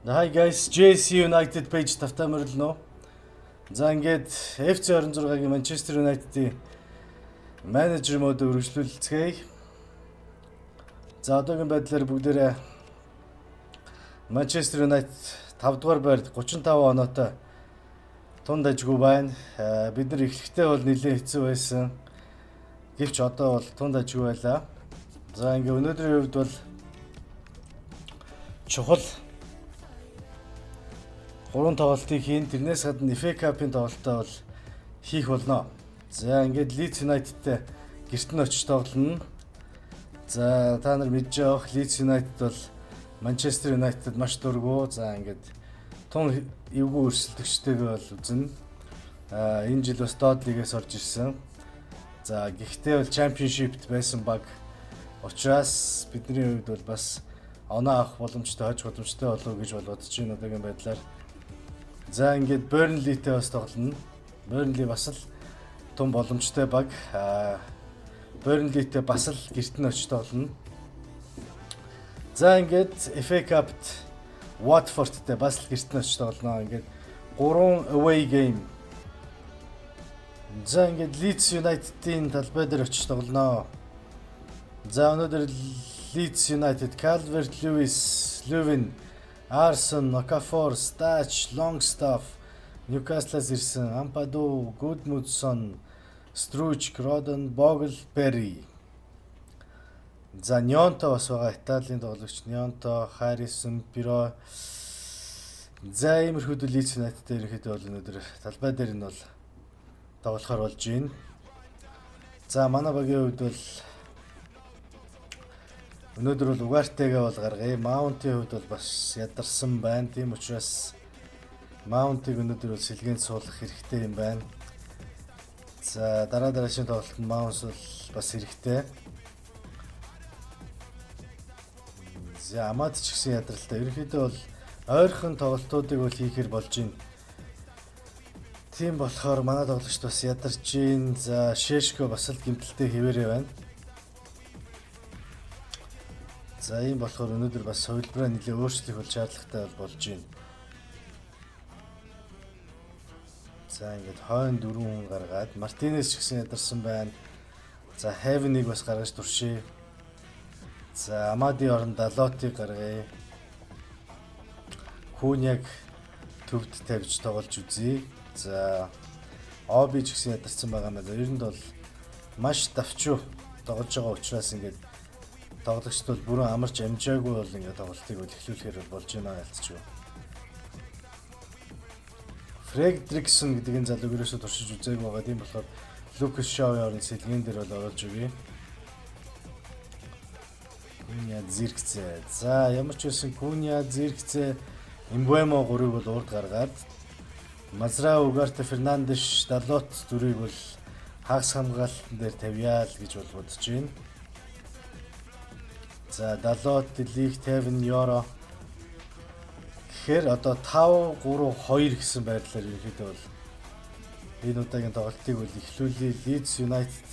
Hi guys, JC United page тавтай мөрөлнө. За ингээд FC 26-гийн Manchester United-ийн менежер мод өргөжлүүлцгээе. За одоогийн байдлаар бүгдээрээ Manchester United 5 дугаар байрт 35 оноотой тунд ажгүй байна. Бид нар эхлэхдээ бол нэлээд хэцүү байсан. Гэвч одоо бол тунд ажгүй байлаа. За ингээд өнөөдрийн хувьд бол чухал 3 тоглолтыг хийн. Тэрнээс гадна FA Cup-ын тоглолтоо бол хийх болно. За ингээд Leeds United-тэй гэрт нь очиж тоглоно. За та нар мэдж явах Leeds United бол Manchester United маш дургу. За ингээд тун эвгүй өрсөлдөгчтэйгээ бол үзнэ. Энэ жил бас доод лигээс орж ирсэн. За гэхдээ бол Championship-т байсан баг учраас бидний хувьд бол бас оноо авах боломжтой, хожих боломжтой болов гэж бодож байна одоогийн байдлаар. За ингээд Burnley-тэй бас тоглоно. Burnley бас л тун боломжтой баг. Burnley-тэй бас л гэрт нь очиж тоглоно. За ингээд FA Cup-т Watford-тэй бас л гэрт нь очиж тоглоно. Ингээд 3 away game. За ингээд Leeds United-ийн талбай дээр очиж тоглоно. За өнөөдөр Leeds United Calvert-Lewin, Arson, Okafor, Stach, Longstaff, Newcastle-аас ирсэн Ampadu, Goodmundson, Struch, Rodon, Bogle, Berry. За Nyonto бас байгаа Италийн тоглогч Nyonto, Harrison, Piro. За иймэрхүү Leeds United-тэй ерөнхийдөө бол өнөөдөр талбай дээр нь бол тоглохоор болж байна. За манай багийн хувьд бол өнөөдөр бол Ugarte-гээ бол гаргая. Mount-ийн хувьд бол бас ядарсан байна. Тийм учраас Mount-ыг өнөөдөр бол сэлгээнд суулгах хэрэгтэй юм байна. За дараагийн тоглолтод Mount бол бас хэрэгтэй. За Амад ч гэсэн ядралтай. Ерөнхийдөө бол ойрхон тоглолтуудыг бол хийхэр болж байна. Тийм болохоор манай тоглогчд бас ядарч байна. За Шешко бас л гэмтэлтэй хэвээрээ байна. За ийм болохоор өнөөдөр бас хувилбараа нэлээд өөрчлөх бол шаардлагатай болж байна. За ингээд хойно 4 хүн гаргаад Мартинес ч гэсэн ядарсан байна. За Heaven-ыг бас гаргаж туршээ. За Амади оронд Далотыг гаргая. Хүньяг төвд тавьж тоглож үзье. За Оби ч гэсэн ядарсан байгаа юм байна. Ер нь бол маш давчуу тоглож байгаа учраас ингээд тоглогчд бол бүрэн амарч амжаагүй бол ингээд тоглолтыг эхлүүлэхээр болж байна ялцчихв. Фредериксон гэдэг энэ залууг ерөөсө туршиж үзээгүй байгаа. Тийм болохоор Лукас Шоугийн орон сэлгэн дээр бол оруулж өгье. Куня Зиркцээ. За ямар ч байсан Куня Зиркцээ Эмбуэмо 3-ыг бол урд гаргаад Мазраа, Ugarte, Fernandes, Dalot 4-ыг бол хагас хамгаалтан дээр тавьяа л гэж бол бодож байна. За Dalot, Ligt, Heaven, Yoro. Тэгэхээр одоо 5-3-2 гэсэн байдлаар ерөнхийдөө бол энэ удаагийн тоглолтыг бол эхлүүлээ. Leeds United.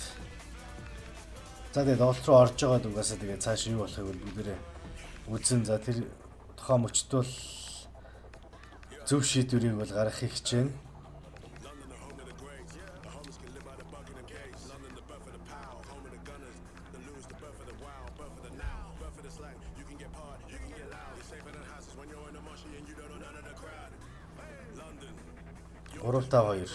За тэгээд тоглолт руу орж байгаа дугасаа тэгээд цааш юу болохыг бол бүгдээрээ үзэн. За тэр тухайн мөчт бол зөв шийдвэрийг бол гаргахыг хичээнэ. Гуравтаа 2.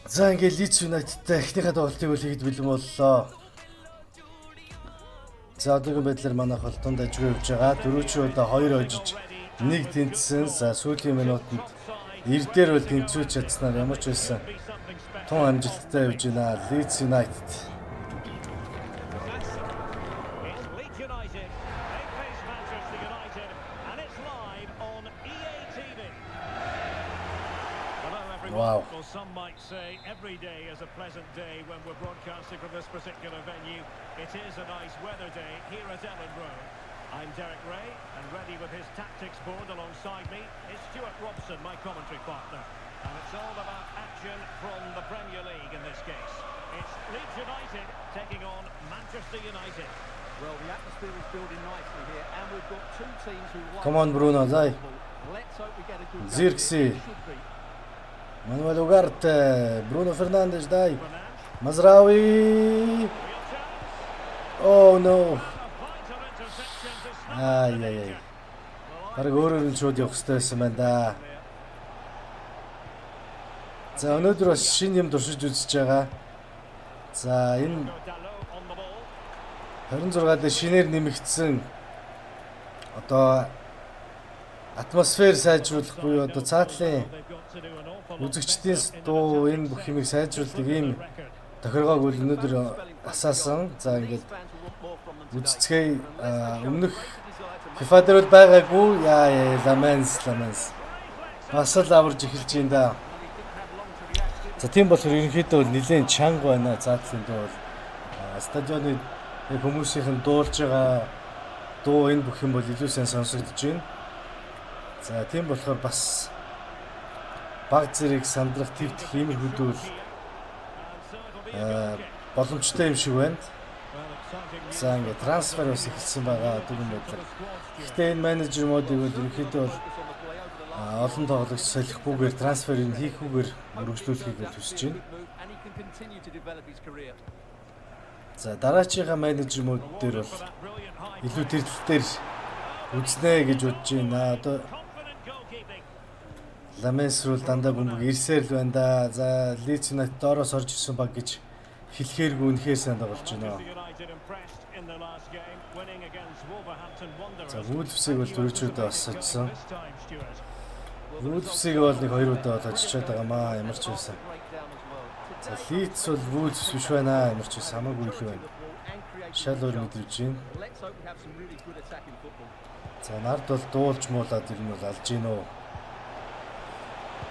За ингээд Leeds United-тэй эхнийхээ тоглолтыг үл хийхэд бэлэн боллоо. За одоогийн байдлаар манайх бол дунд ажгүй явж байгаа. Дөрөвчөө одоо 2 хожиж 1 тэнцсэн. За сүүлийн минутанд эрдээр бол тэнцвэж чадсанаар ямар ч байсан тун амжилттай явж байна Leeds United. Wow. Well, some might say every day is a pleasant day when we're broadcasting from this particular venue. It is a nice weather day here at Ellen Road. I'm Derek Ray, and ready with his tactics board alongside me is Stuart Robson, my commentary partner. And it's all about action from the Premier League in this case. It's Leeds United taking on Manchester United. Well, the atmosphere is building nicely here, and we've got two teams who like... Come on, Bruno, dai. Let's hope we get a good Zirkzee. Manuel Ugarte, Bruno Fernandes, dai. Mazraoui. Oh no. Ai. Бараг өөрөөр нь шууд явах хэрэгтэй байсан байна да. За өнөөдөр бас шинэ юм туршиж үзэж байгаа. За энэ 26-д шинээр нэмэгдсэн одоо атмосфер сайжруулах буюу одоо цаатлын үзэгчдийн дуу энэ бүх юмыг сайжруулдаг ийм тохиргоог үл өнөөдөр асаасан. За ингээд үзцгээ өмнөх FIFA дээр бол байгаагүй ламенс бас л аварж эхэлж байна да. За тийм болохоор ерөнхийдөө бол нэлээд чанга байна. Цаатлын дуу бол стадионы хүмүүсийн дуулж байгаа дуу энэ бүх юм бол илүү сайн сонсогдож байна. За тийм болохоор бас баг зэрэг сандрах твдэх иймэрхүү дүүл боломжтой юм шиг байна. За ингээд трансфер ус эхэлсэн байгаа дөрвөн байдлаар. Гэхдээ энэ менежер модыг бол ерөнхийдөө бол олон тоглогч солихгүйгээр трансферыг хийхгүйгээр өргөжлүүлэхийг хүсэж байна. За дараачихаа менежер мод дээр бол илүү тэртэлтээр үзнэ гэж бодож байна. Одоо Ламенс руу дандаа бөмбөг ирсээр л байна да. За Leeds United доороос орж ирсэн баг гэж хэлэхээргүй үнэхээр сайн тоглож байна. За Wolves-ийг бол дөрөвчүүдээ бас очсон. Wolves-ийг бол нэг 2 удаа очичоод байгаамаа ямар ч байсан. За Leeds бол Wolves биш байна ямар ч байсан хамаагүй илүү байна. Шал өөр мэдрэж байна. За нард бол дуулж муулаад ер нь бол алж гин үү.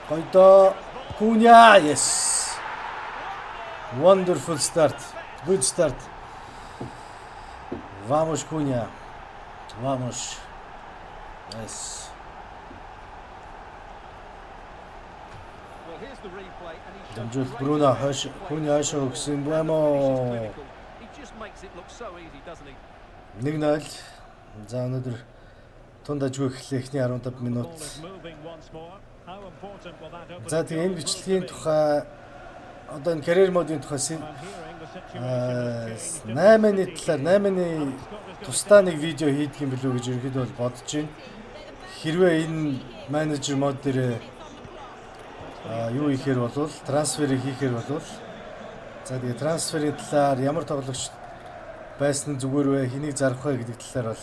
Гойдо Cunha, yes. Wonderful start. Good start. Vamos Cunha. Vamos. Yes. Well, here's the replay, and he Дамжуул Bruno Cunha хашаа өгсөн баймоо. He just makes it look so easy, doesn't he? 1-0. За өнөөдөр тунд ажгүй эхлэх эхний 15 минут. За тэгээ энэ бичлэгийн тухай одоо энэ карьер модын тухай 8-ны талаар 8-ны тусдаа нэг видео хийдэг юм билүү гэж ерөнхийдөө бол бодож байна. Хэрвээ энэ менежер мод дээр юу хийхээр болвол трансферыг хийхээр болвол за тэгээ трансферийн талаар ямар тоглогч байсан зүгээр вэ хэнийг зарах вэ гэдэг талаар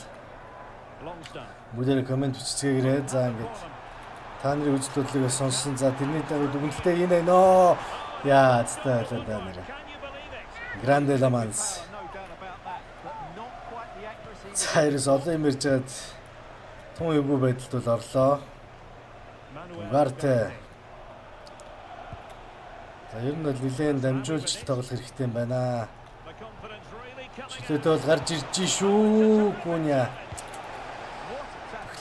бол бүгдээ комент бичцгээгээрэй. За ингээд та нарын үзэл бодлыг сонссон. За тэрний дагуу дүгнэлтээ энэ нөө яа цтай байлаа нэр. Гранде Ламанс. Цайрс олон юм ярьж байгаад тун эвгүй байдалд бол орлоо. Ugarte. За ер нь бол нэлээд дамжуулж тоглох хэрэгтэй юм байна. Чөлөөдөө бол гарч ирж шүү Cunha.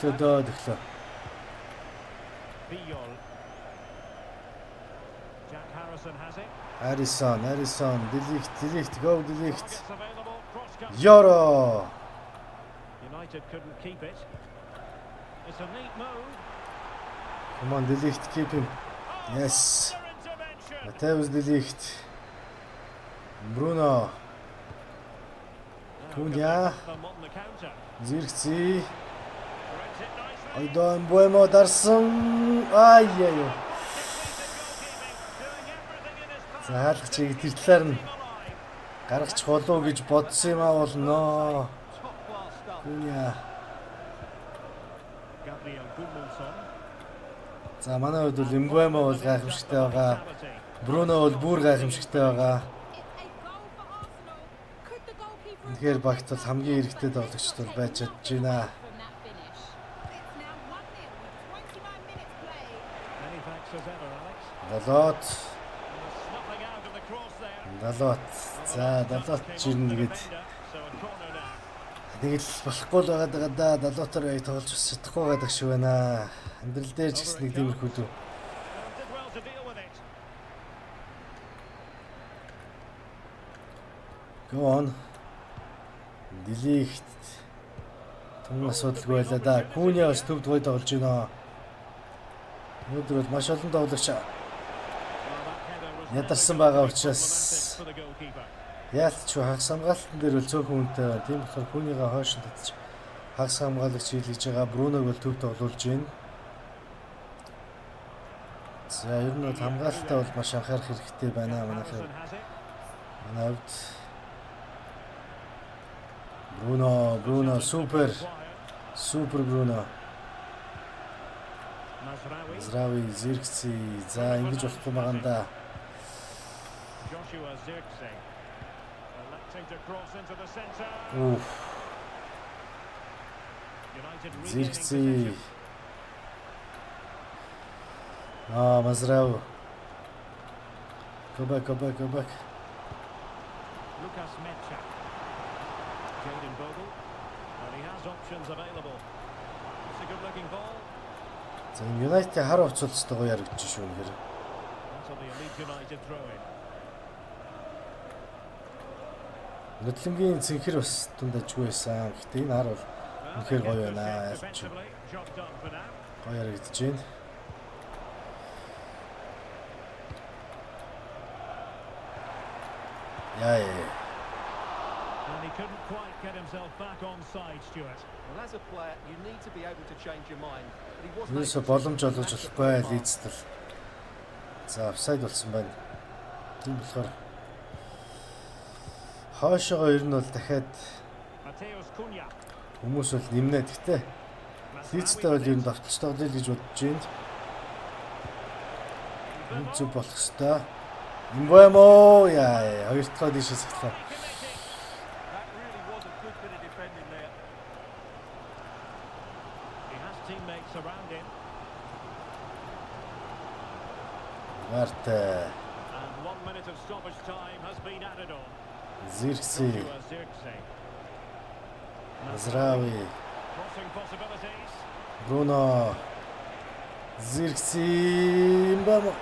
Төглөө. Harrison, delete, go delete. Yoro. United couldn't keep it. It's a neat move. Come on, delete, keep him. Yes. Mateus delete. Bruno. Cunha. Zirkzee. Ойдон Буэмо дарсан. Ай. За хаалгачийг тэр талаар нь гаргачих болов гэж бодсон юм аа болно. Top class stuff. Куня. Gabriel Gudmundsson. За манай хувьд бол Эмбуэмо бол гайхамшигтай байгаа. Бруно бол бүр гайхамшигтай байгаа. Тэгэхээр багт бол хамгийн эрэгтэй тоглогч бол байж чадж байна. Many thanks as ever, Alex. Далот. Snuffing out of the cross there. Далот. За далот жирнэ гээд So a corner now. нэг л болохгүй л байгаа да. Далотоор яг тоглож чадахгүй байдаг шиг байна. Амьдрал дээр ч гэсэн нэг тиймэрхүү дүү. Did well to deal with it. Go on. Дэлийхт том асуудалгүй байлаа да. Куня бас төвд гой тоглож байна. Өнөөдөр бол маш олон тоглогч Well, that header was ядарсан байгаа учраас momentous for the goalkeeper. яалтч хагас хамгаалтан дээр бол цөөхөн үнэтэй байна. Тийм болохоор Кунига хойш нь татчих хагас хамгаалагч хийлгэж байгаа. Бруног бол төвд тоглуулж байна. За ер нь бол хамгаалтаа бол маш анхаарах хэрэгтэй байна манайхаа. Harrison has it. Манай хувьд Бруно супер Бруно. Mazraoui. Здравий Зиркси. За ингэж болохгүй байгаа юм да. Joshua Zirkzee. Electing to cross into the centre. Уф. United regaining Зиркси. possession. Мазрау. Go back. Lucas Mecha. Jaden Bogle. And he has options available. It's a good-looking ball. За Юнайтед хар уцалцтай гоё яригдчих шүү нэр. That's on the Elite United throw-in. Нотлонгийн цэнхэр бас тунд ажгүй байсан. Гэхдээ энэ хар бол Well, үнэхээр they гоё get байна. the Ялч defensively. Job done for now. гоё яригдж байна. Яа. And he couldn't quite get himself back on side, Stuart. Well, as a player, you need to be able to change your mind. But he wasn't Юусе able to боломж do олгож that. болохгүй Лидстэл. За офсайд болсон байна. Тийм болохоор хоошоо ер нь бол дахиад Mateus Cunha. хүмүүс бол нэмнэ. Гэхдээ Лидстэй бол ер нь давталж тоглоё гэж бодож байна. Энд зүг болох хэвээр. Эмбуэмо яа хоёр дахь дишээс эхлэв. That really was a good bit of defending there. He has teammates around him. Варта And 1 minute of stoppage time has been added on. Зиркси, Joshua Zirkzee. Мазрави, Crossing possibilities. Бруно, Зиркси, Эмбуэмо.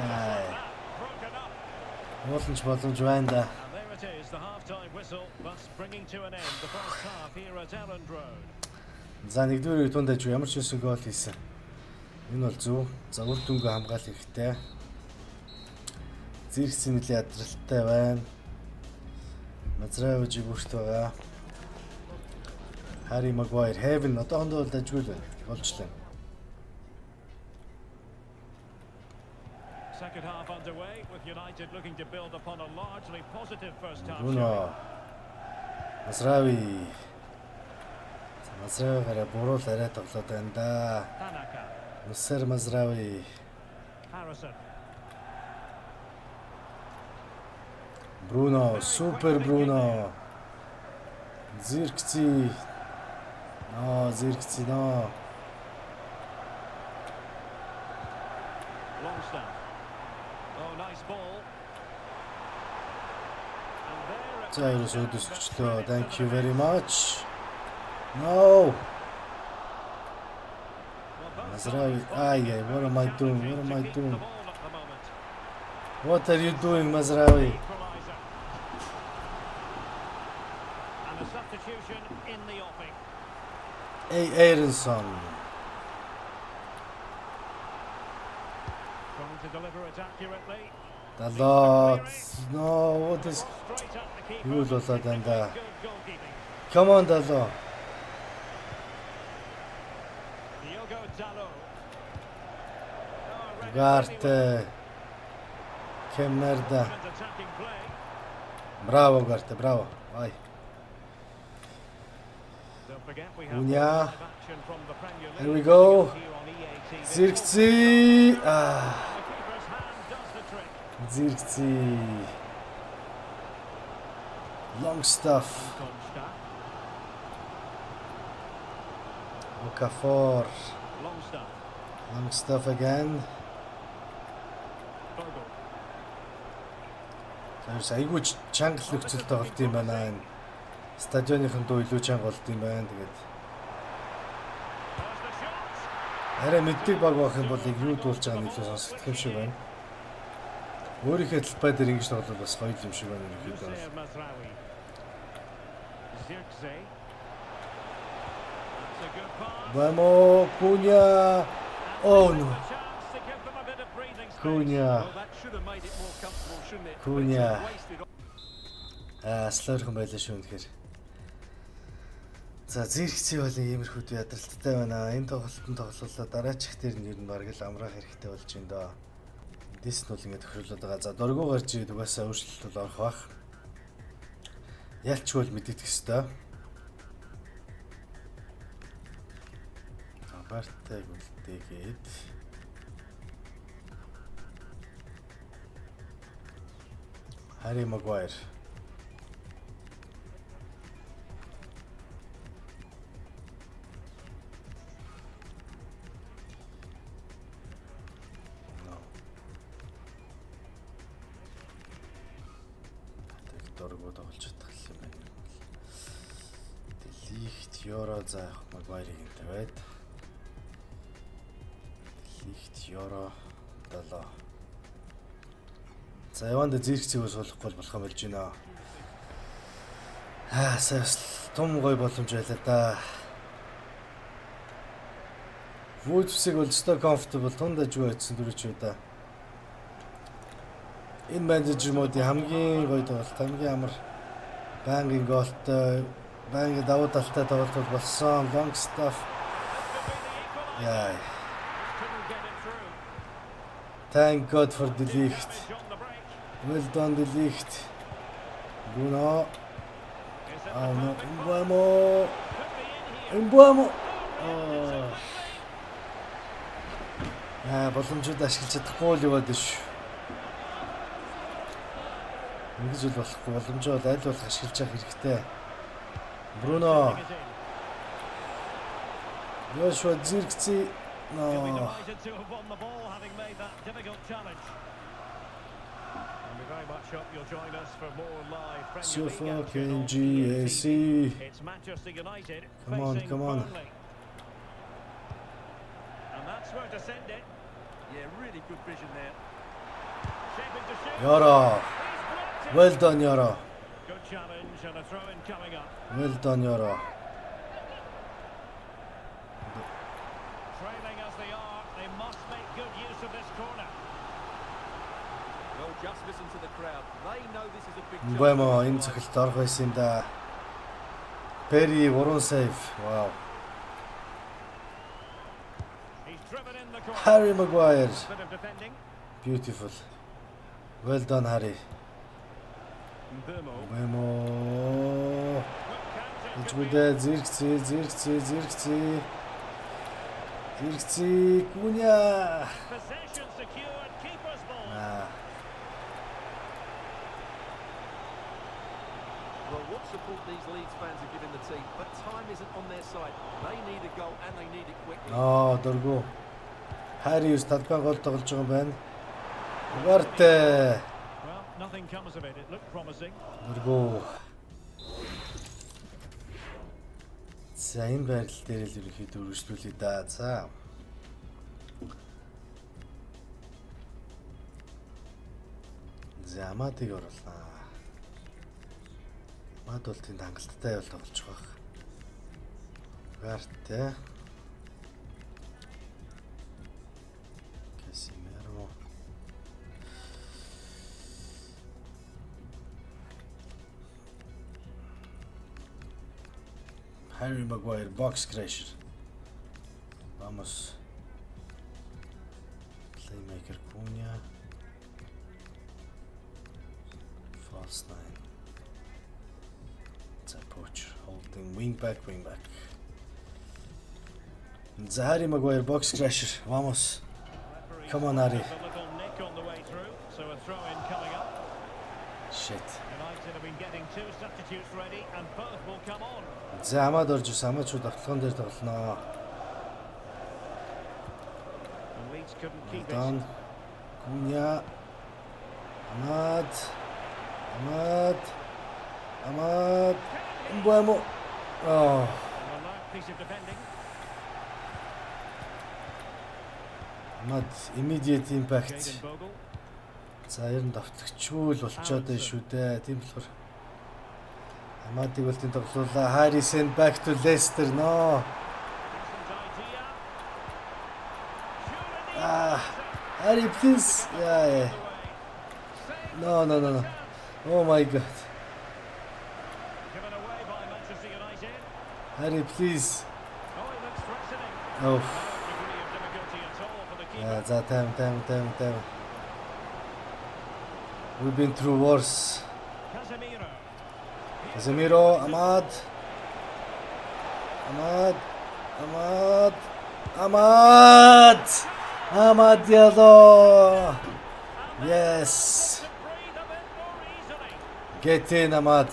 Яа. Broken up. Ууланч боломж байна да. And there it is, the half-time whistle, thus bringing to an end the first half here at Elland Road. За нэгдүгээр үед тунд ажгүй ямар ч үсэн гол хийсэн. Энэ бол зөв. За үр дүнгээ хамгаалах хэрэгтэй. Зиркси нэлийн ядралтай байна. Мазрави жигүүрт байгаа. Harry Maguire, Heaven одоохондоо бол ажгүй л байна. Болжлаа. Second half underway with United looking to build upon a largely positive first half. Бруно. Мазрави. Мазравигаа буруу л арай тоглоод байна да. Tanaka. Мусер Мазрави. Harrison. Бруно, супер Бруно. Зиркси. Зиркси. Longstaff. Oh, nice ball. And there it За ерөөс өдөсгчлөө. Thank you very much. No. Мазрави. What am I doing? the ball at the moment. What are you doing, Мазрави? Equaliser. And a substitution in the offing. Aaronson. Trying to deliver it accurately. Далот. No, what is Straight at the keeper. юу л болоод байна да. Good goalkeeping. Come on Дало. Diogo Dalot. Oh, ready Гарт. che merda. And attacking play. Bravo Ugarte, bravo. Vai. Don't forget we have Cunha. live action from the Premier League. Here we go. Here on EA TV. Zirkzee. The keeper's hand does the trick. Zirkzee. Long stuff. Konsta. Okafor. Longstaff. Long stuff again. Bogle. Тэрс айгүй чанга нөхцөлтэй болд юм байна энэ. Стадионын дуу илүү чанга болд юм байна. Тэгээд There's the shot. арай мэддэг баг байх юм бол юу дуулж байгааг нь илүү сонсогдох юм шиг байна. Өөрийнхөө талбай дээр ингэж тоглол бас гоё юм шиг байна ерөнхийдөө. Youssef Mazraoui. Zirkzee. That's a good pass. Vamos, Cunha. Oh no. A chance to give them a bit of breathing space. Cunha. Well, that should have made it more comfortable, shouldn't it? Cunha. Wasted Слойрхон байлаа шүү үнэхээр. За Зиркзee бол иймэрхүүд ядралттай байна. Энэ тоглолтод тоглолоо дараачих дээр нь ер нь бараг л амраах хэрэгтэй болж байна доо. Дэс нь бол ингэ тохирлоод байгаа. За дөргөө гарч ирээд угаасаа өөрчлөлт бол орох бах. Ялчгүй мэддэг хэвээр. Бартаг үлдээгээд Harry Maguire. Дөргөө тоглож чадах юм байна. Лихт Евро за Maguire-ийг энэ тавиад. Лихт Евро 7. За яванда Зиркзеegөөс болохгүй болох юм болж байна. Сас том гой боломж байлаа да. Вулфсыг бол өстой comfortable тундаж байсан дөрөж үү да. Энэ менежер модын хамгийн гоё тоглолт, хамгийн амар бангийн голтой, бангийн давуу талтай тоглолт болсон. Long stuff. Яа. Couldn't get it through. Thank God for the lift. Damage on the break. Well done the lift. Bruno. Is it Oh the no. perfect Mbuemo. could be in here? Mbuemo. Боломжууд ашиглаж чадахгүй л яваад шүү. Ингэж л болохгүй боломжоо аль болох ашиглаж явах хэрэгтэй. Bruno. Getting it in. Joshua Zirkzee. He'll be No. delighted to have won the ball, having made that difficult challenge. And we very much hope you'll join us for more live Premier So League action fucking on GAC. EATV. It's Manchester United Come on, facing come on. Burnley. And that's where to send it. Yeah, really good vision there. Shaping to shoot. Yoro. He's blocked it. Well done Yoro. Good challenge and a throw-in coming up. Well done Yoro. Trailing as they are, they must make good use of this corner. Well, just listen to the crowd. They know this is a big Mbuemo энэ цохилт орох байсан юм да. Perry 3 save. Wow. He's driven in the corner. Harry Maguire. Bit of defending. Beautiful. Well done Harry. Mbuemo. Mbuemo. Quick counter. It's could with be- the Zirkzee. Cunha. Possession secured. Keeper's ball. Well, what support these Leeds fans are giving the team, but time isn't on their side. They need a goal and they need it quickly. Дөргөө. Harry ус талбай гол тоглож байгаа юм байна. Ugarte. Well, nothing comes of it. It looked promising. Дөргөө. За энэ байрлал дээр л ерөнхийдөө үргэлжлүүлээ да. За. За Амадыг оруулнаа. Амад бол тэнд хангалттай явал тоглож байгаа. Ugarte. Casemiro. Harry Maguire, box crasher. Vamos. Playmaker Cunha. False 9. За Poacher holding wing back. За Harry Maguire box crasher. Vamos. Come on, Harry. There's a little nick on the way through, so a throw-in coming up. Shit. United have been getting two substitutes ready, and both will come on. За Амад орж ирсэн. Амадчууд тоглоом дээр тоглоно. And Leeds couldn't keep it. Don. Cunha. Amad. Mbuemo. Oh. An alert piece of defending. Amad immediate impact. Jayden Bogle. За ер нь давтлагчгүй л болчоод байна шүү дээ. Тийм болохоор Амадыг үлдэн тоглуулаа. Harry send back to Leicester. No. Harry please. Yeah. No. Oh my god. Given away by Manchester United. Harry please. Oh, he looks threatening. Oh. No degree of difficulty at all for the keeper. За time. We've been through worse. Casemiro. Amad Diallo. Yes. To breathe a bit more easily. Get in, Amad.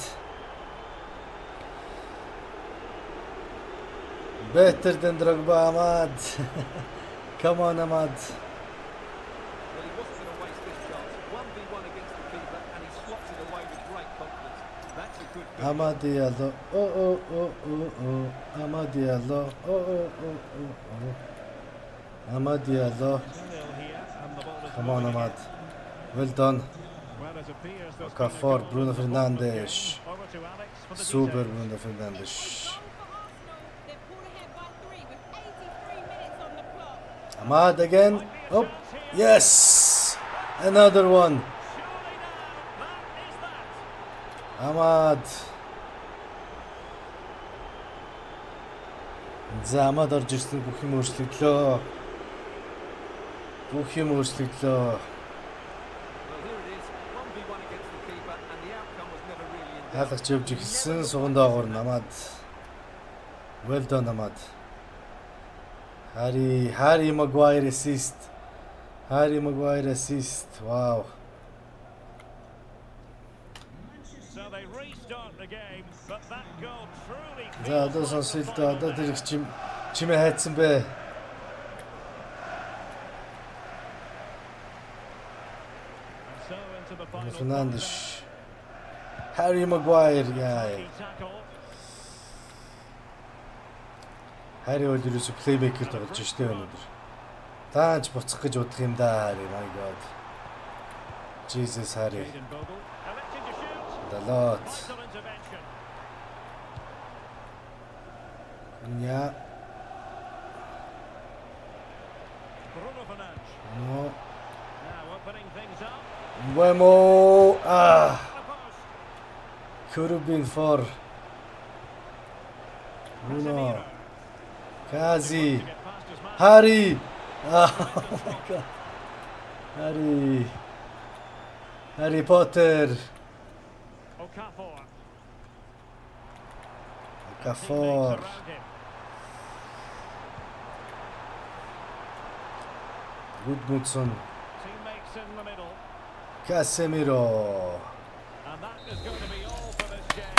Better than Drogba, Amad. Come on, Amad. Well, he wasn't going to waste this chance. 1v1 against the keeper, and he swapped it away with great confidence. That's a good goal. Amad Diallo. Oh. Amad Diallo. Oh. Amad Diallo. 2-0 here, and the ball is Come on, moving Amad. again. Well done. Well, it appears there's Okafor, been a goal Bruno in the football game. Fernandes. Over to Alex for the Super details. Bruno Fernandes. They've pulled ahead by 3 with 83 minutes on the clock. Amad again. Oh, yes. Another one. Surely now, that is that. Amad. За Амад орж ирсэн бүх юм өөрчлөгдлөө. Well, here it is. 1v1 against the keeper, and the outcome was never really in doubt. Хаалгач явж ихсэн сугандаагуур Амад. Well done, Amad. Harry Maguire assist. Wow. So they restart the game, but that goal truly За одоо feels like сонсъё the л да. Одоо final тэр чимээ хайцсан бэ. And so into the final Fernandes. quarter. Harry Maguire яа. Key tackle. Harry бол ерөөсө плеймейкер тоглож штэ өнөөдөр. Таанч буцах гэж удах юм да Harry, my god. Jesus Harry. Jayden Bogle electing to shoot. The lot. Vital intervention. Yeah. Bruno Fernandes. No. Now opening things up. Mbuemo. The post. Could have been for Bruno. Casemiro. Kazi. To get past his man. Harry. Oh my god. Harry Potter. Okafor. Okafor. Teammates around him. Gudmundsson. Teammates in the middle. Casemiro. And that is going to be all for this game.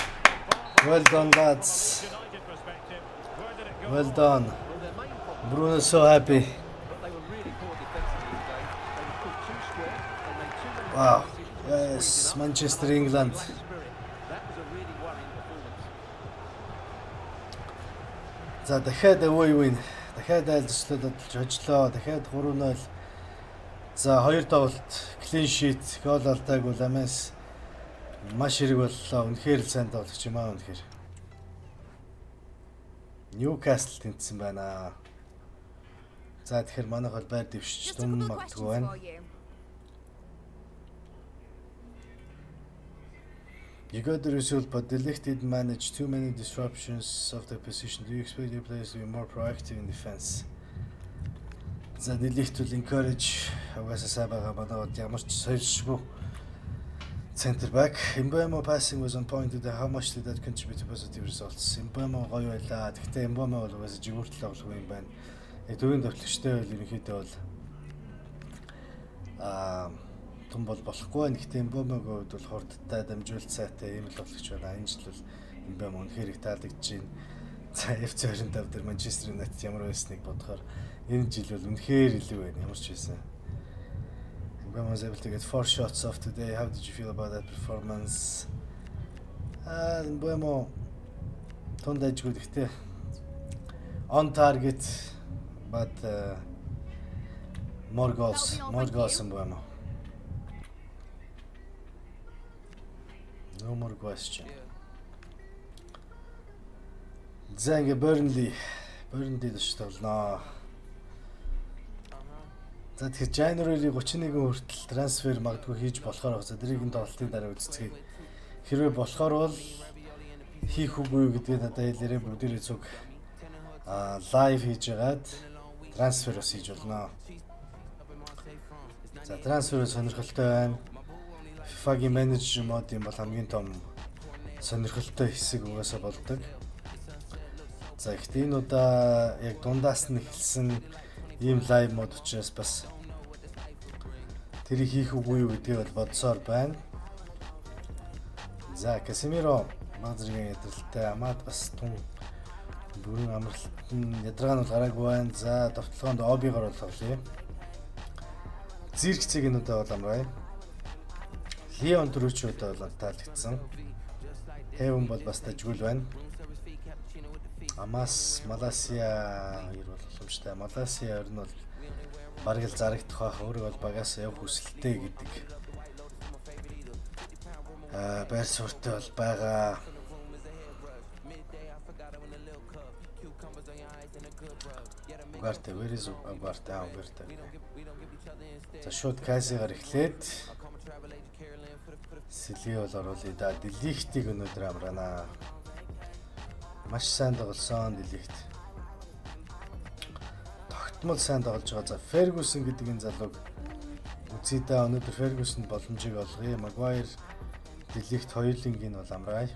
Well done, lads. From a United perspective, where did it go Well wrong? done. Well, their main problem, Bruno's so happy. but they were really poor defensively today. They were caught too square. They made too many Wow. bad decisions when Yes, squeezing up, Manchester, and they England. lacked spirit. That was a really worrying performance. За дахиад away win. Дахиад айлчлаад хожлоо. Дахиад 3-0. За 2 тоглолт clean sheet гол алдаагүй Ламес маш хэрэг боллоо. Үнэхээр л сайн тоглогч юм аа үнэхээр. Ньюкасл тэнцсэн байна. За тэгэхээр манайх бол байр дэвшиж Just a дум couple of магадгүй questions байна. for you. You got the result, but the Ligt did manage too many disruptions of the position. Do you expect your players to be more proactive in defense? The Ligt will encourage угаасаа сайн байгаа манайд ямар ч сольшгүй Center back. Mbeumo passing was on point today. How much did that contribute to positive results? Mbeumo гоё байлаа. Гэхдээ Mbeumo бол угаасаа жигүүртэл тоглох юм байна. Төвийн төвлөгчтэй бол ерөнхийдөө бол том болохгүй байна. Гэхдээ Mbeumo-гийн хувьд бол хурдтай дамжуулт сайтай ийм л тоглогч байна. Энэ жил бол Mbeumo үнэхээр их таалагдж байна. За FC 25 дээр Manchester United ямар байсныг бодохоор энэ жил бол үнэхээр илүү байна. Ямар ч байсан. Mbeumo was able to get 4 shots off today. How did you feel about that performance? Mbeumo тундажгүй гэхдээ on target but more goals Mbeumo. No more question. За ингээ Burnley дэвш тоглоноо. За тэгэхээр January 31 хүртэл трансфер магадгүй хийж болохоор байгаа. За тэрийг энэ тоглолтын дараа үзцгээе. Хэрвээ болохоор бол хийх үгүй гэдгээ надад хэлээрээ бүгдээрээ зүг лайв хийж байгаад трансфер бас хийж болно. За трансфер сонирхолтой байна. FIFA-гийн менежер мод юм бол хамгийн том сонирхолтой хэсэг угаасаа болдог. За ихтэй энэ удаа яг дундаас нь эхэлсэн ийм лайв мод учраас бас тэрийг хийх үгүй юу гэдгээ бол бодсоор байна. За Casemiro мазрын ядралтай амаад бас тун бүрэн амралт нь ядаргаа нь гараагүй байна. За товтлогоонд обигоор бол тоглоё. Зиркцэг энэ удаа бол амраа. Леон төрөөч удаа бол таалагдсан. Хэвэн бол бас дажгүй байна. Амас Маласия хоёр боломжтой. Маласия ер нь бол бараг л зарагдах байх. Өөрөө бол багаас явах хүсэлтэй гэдэг байр суурьтай бол байгаа. Угарта вэрис угарта. За шууд Касигаар эхлээд Сэлги бол оруулъя да. Делихтийг өнөөдөр амраана. Маш сайн тоглосон Делихт. Тогтмол сайн тоглож байгаа. За Ferguson гэдэг энэ залууг үзье да. Өнөөдөр Ferguson боломжийг олгоё. Maguire, Делихт хоёулынгийн бол амраа.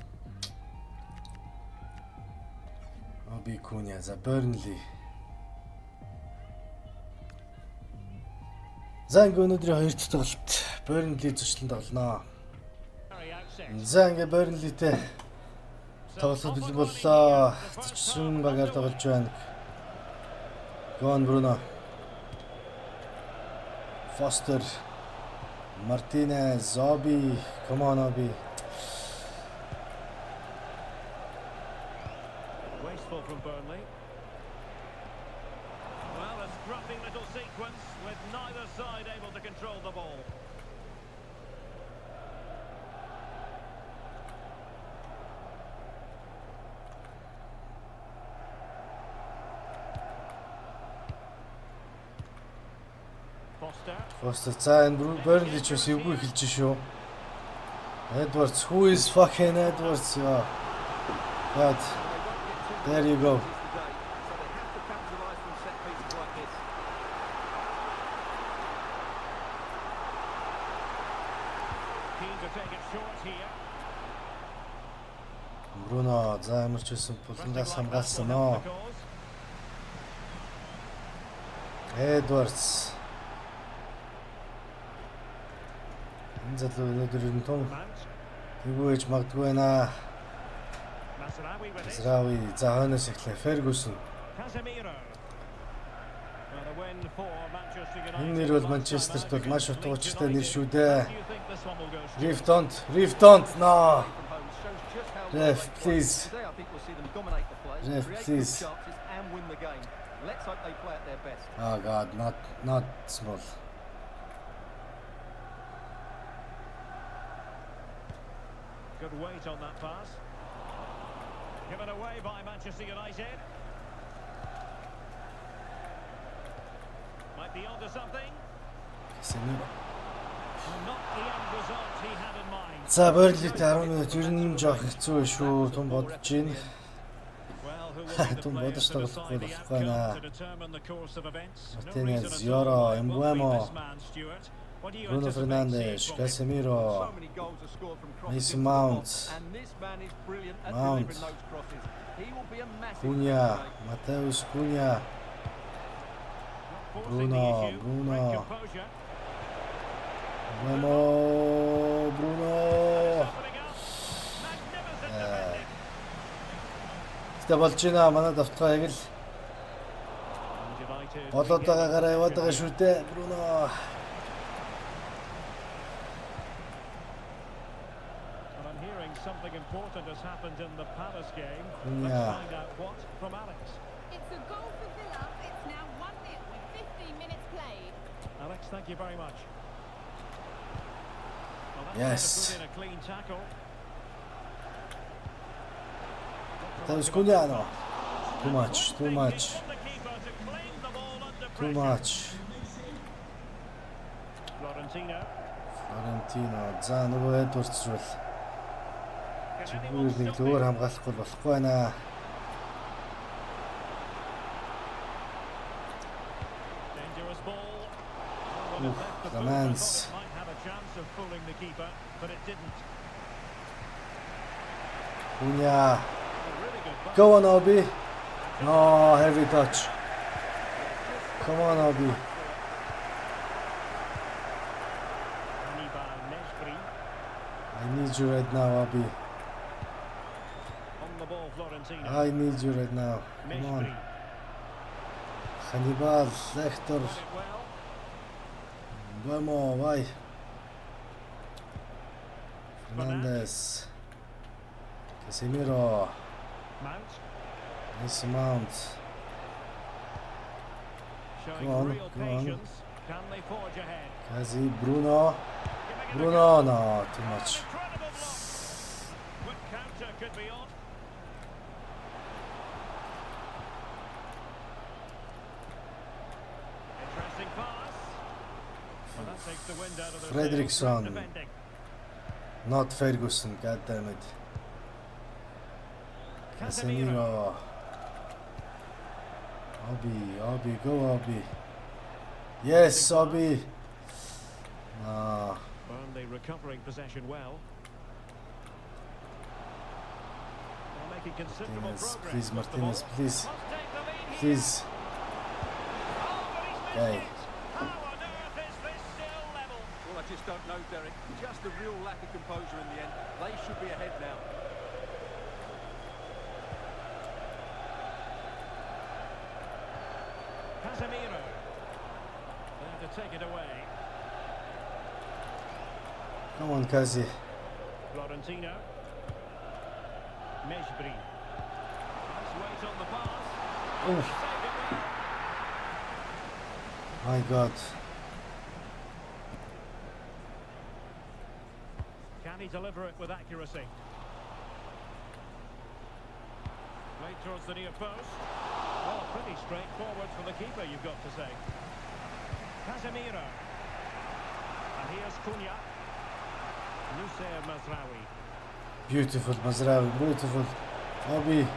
Оби Куня за Burnley. За ингээ өнөөдрийн хоёр дахь тоглолт Burnley зочлон тоглоноо. За ингээ Burnley-тэй тоглолт бэлэн боллоо. Зочин багаар тоглож байна. Гон Бруно. Foster. Martinez, Obi. Come on, Obi. Wasteful from Burnley. Well, a scruffing little sequence with neither side able to control the ball. Foster за энэ Burnley ч бас эвгүй эхэлж шүү. Edwards, who is fucking Edwards? God. There you go. Bruno за ямар ч байсан булангаас хамгаалсан нөө. Edwards. Энэ залуу өнөөдөр энэ том тэгвэж магадгүй байна. Masraoui за хойноос эхлэв Ferguson. Энэ нэр бол Манчестерт бол маш утга учиртай нэр шүү дээ. Rift don't no. Ref please. Ref please. Oh God, not small. Good weight on that pass. Given away by Manchester United. Might be onto something. Not the end result he had in mind. За Burnley-тэй 10 минут ер нь жоох хэцүү шүү. Тун бодож байна. Тун бодож тоглохгүй байна. Martinez, Yoro, Mbeumo. What do you Bruno anticipate Fernandes, seeing from him? Casemiro, So many goals are scored from crosses Mason into the Mount. box, and this man is brilliant at Mount. delivering those crosses. He will be a massive Cunha, threat today. Mateus Cunha, Not forcing Bruno, the issue. Bruno. Great composure. Bruno, Bruno. Opening up. Magnificent defending. Тэ болж байна. Манай давтгаа яг л United болоод regain байгаагаараа яваад байгаа possession. шүү дээ. Bruno. And I'm hearing something important has happened in the Palace game. Cunha. Let's find out what from Alex. It's a goal for Villa. It's now 1-0 with 15 minutes played. Alex, thank you very much. Well, that's Yes. how to put in a clean tackle. Mateus Cunha, no. Too much, too much, On the keeper to claim the ball under too pressure. much. Florentino. Флорентино. За нөгөө Эдвардс бол Can чигүүр anyone нэг stop лөөр him? хамгаалахгүй болохгүй байна. Dangerous ball. Well, when it Oof, left the the boot, I man's- thought it might have a chance of fooling the keeper, but it didn't. Cunha. A really good pass. Go on, Obi. No, heavy touch. Come on, Obi. Hannibal Nesbri. I need you right now, Obi. On the ball, Florentino. I need you right now. Come on. Nesbri. Hannibal, Lecter. Got it well. Vamos, vai. Fernandes. Casemiro. Mount. Mason Mount. Showing Go on, real go on. patience. Can they forge ahead? Kazi, Bruno. Giving it a Bruno, go. no, too much. An incredible block. Quick counter could be on. Interesting pass. Well, that takes the wind out of their Fredriksson. sails. Great defending. Not Ferguson, god damn it. Casemiro. Obi, go Obi. Yes, Obi. No. Burnley recovering possession well. They're making considerable Martinez, progress. please, with the Martinez, ball. please. Must take the lead here. Please. Oh, but he's missed Hey. it. How on earth is this still level? Well, I just don't know, Derek. Just a real lack of composure in the end. They should be ahead now. Casemiro. There to take it away. Come on, Kazi. Florentino. Mesbri. Nice weight on the pass. Oof. Saved it well. My God. Can he deliver it with accuracy? Played towards the near post. Well, pretty straightforward for the keeper, you've got to say. Casemiro. And here's Cunha. Noussair Mazraoui. Beautiful, Mazraoui, beautiful. Obi.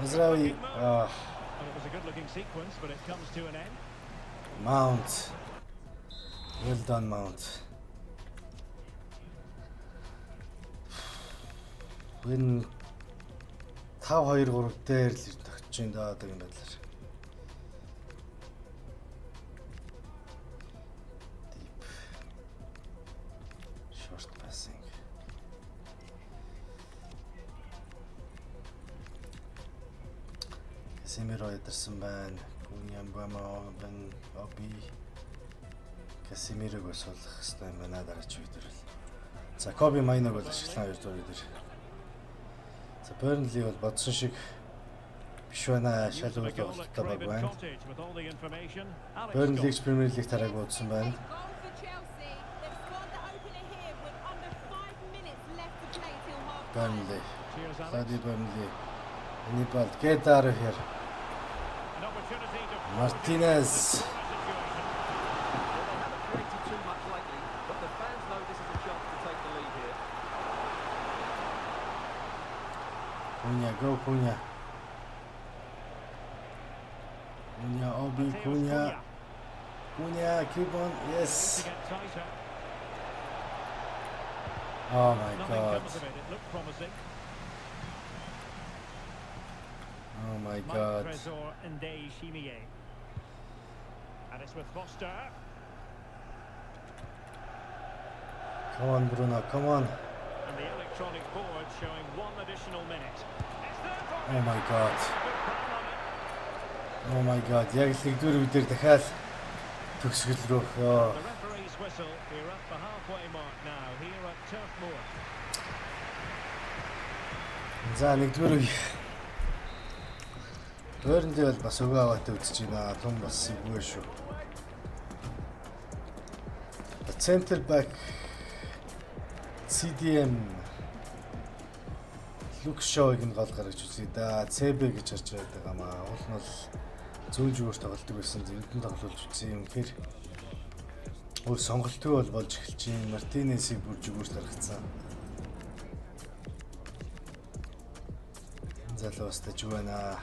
Mazraoui. Well, it was a good-looking sequence, but it comes to an end. Mount. Well done, Mount. Энэ 5-2-3 дээр л тогтож ин даадаг юм байлаа. Deep. Short passing. Casemiro ядарсан байна. Cunha Mbama Obi Casemiro-г бас болох хэрэгтэй юм байна дараач үед л. За Kobe Mainoo бол ашиглан 2 дугаар дээр. За Burnley бол бодсон шиг биш байна. Шал Using a үйл goal at явдалтай баг Craven байна. Cottage with all the information. Alex Burnley Scott. Premier League тарааг уудсан байна. Goal for Chelsea. They've scored the opener here with under 5 minutes left to play till half-time. Burnley. Cheers, Alex. Bloody Burnley. Hannibal, get out of here. An opportunity to Martinez. situation. Well, they haven't created too much lately, but the fans know this is a chance to take the lead here. Cunha, go Cunha. Cunha, Obi, Mateus Cunha. Cunha, keep on. To Yes. get tighter. Oh my Nothing god. comes of it. It looked promising. Oh my Mike god. Trésor and Ndeye Chimier. And it's with Foster. Come on, Bruno. Come on. And the electronic board showing 1 additional minute. It's there for Oh my god. good plan on it. Oh my god. Яг л нэгдүгээр үдээр дахиад төгсгөл рүү. The referee's whistle. We're at the halfway mark now here at Turf Moor. За нэгдүгээр үе. Өөрөндөө бол бас өгөө аваатай үзэж байна. Тун бас үгүй шүү. The center back CDM Luke Shaw-ыг нь гол гаргаж үзье да. CB гэж харж байгаа маа. Уул нь бол зүүн зүгөөс тоглодог байсан. Эндэн тоглуулж үзье юм. Тэгэхээр өөр сонголтгүй бол болж эхэлж байна. Мартинесийг бүр зүгөөс гаргацсан. Залуу бас таж байна.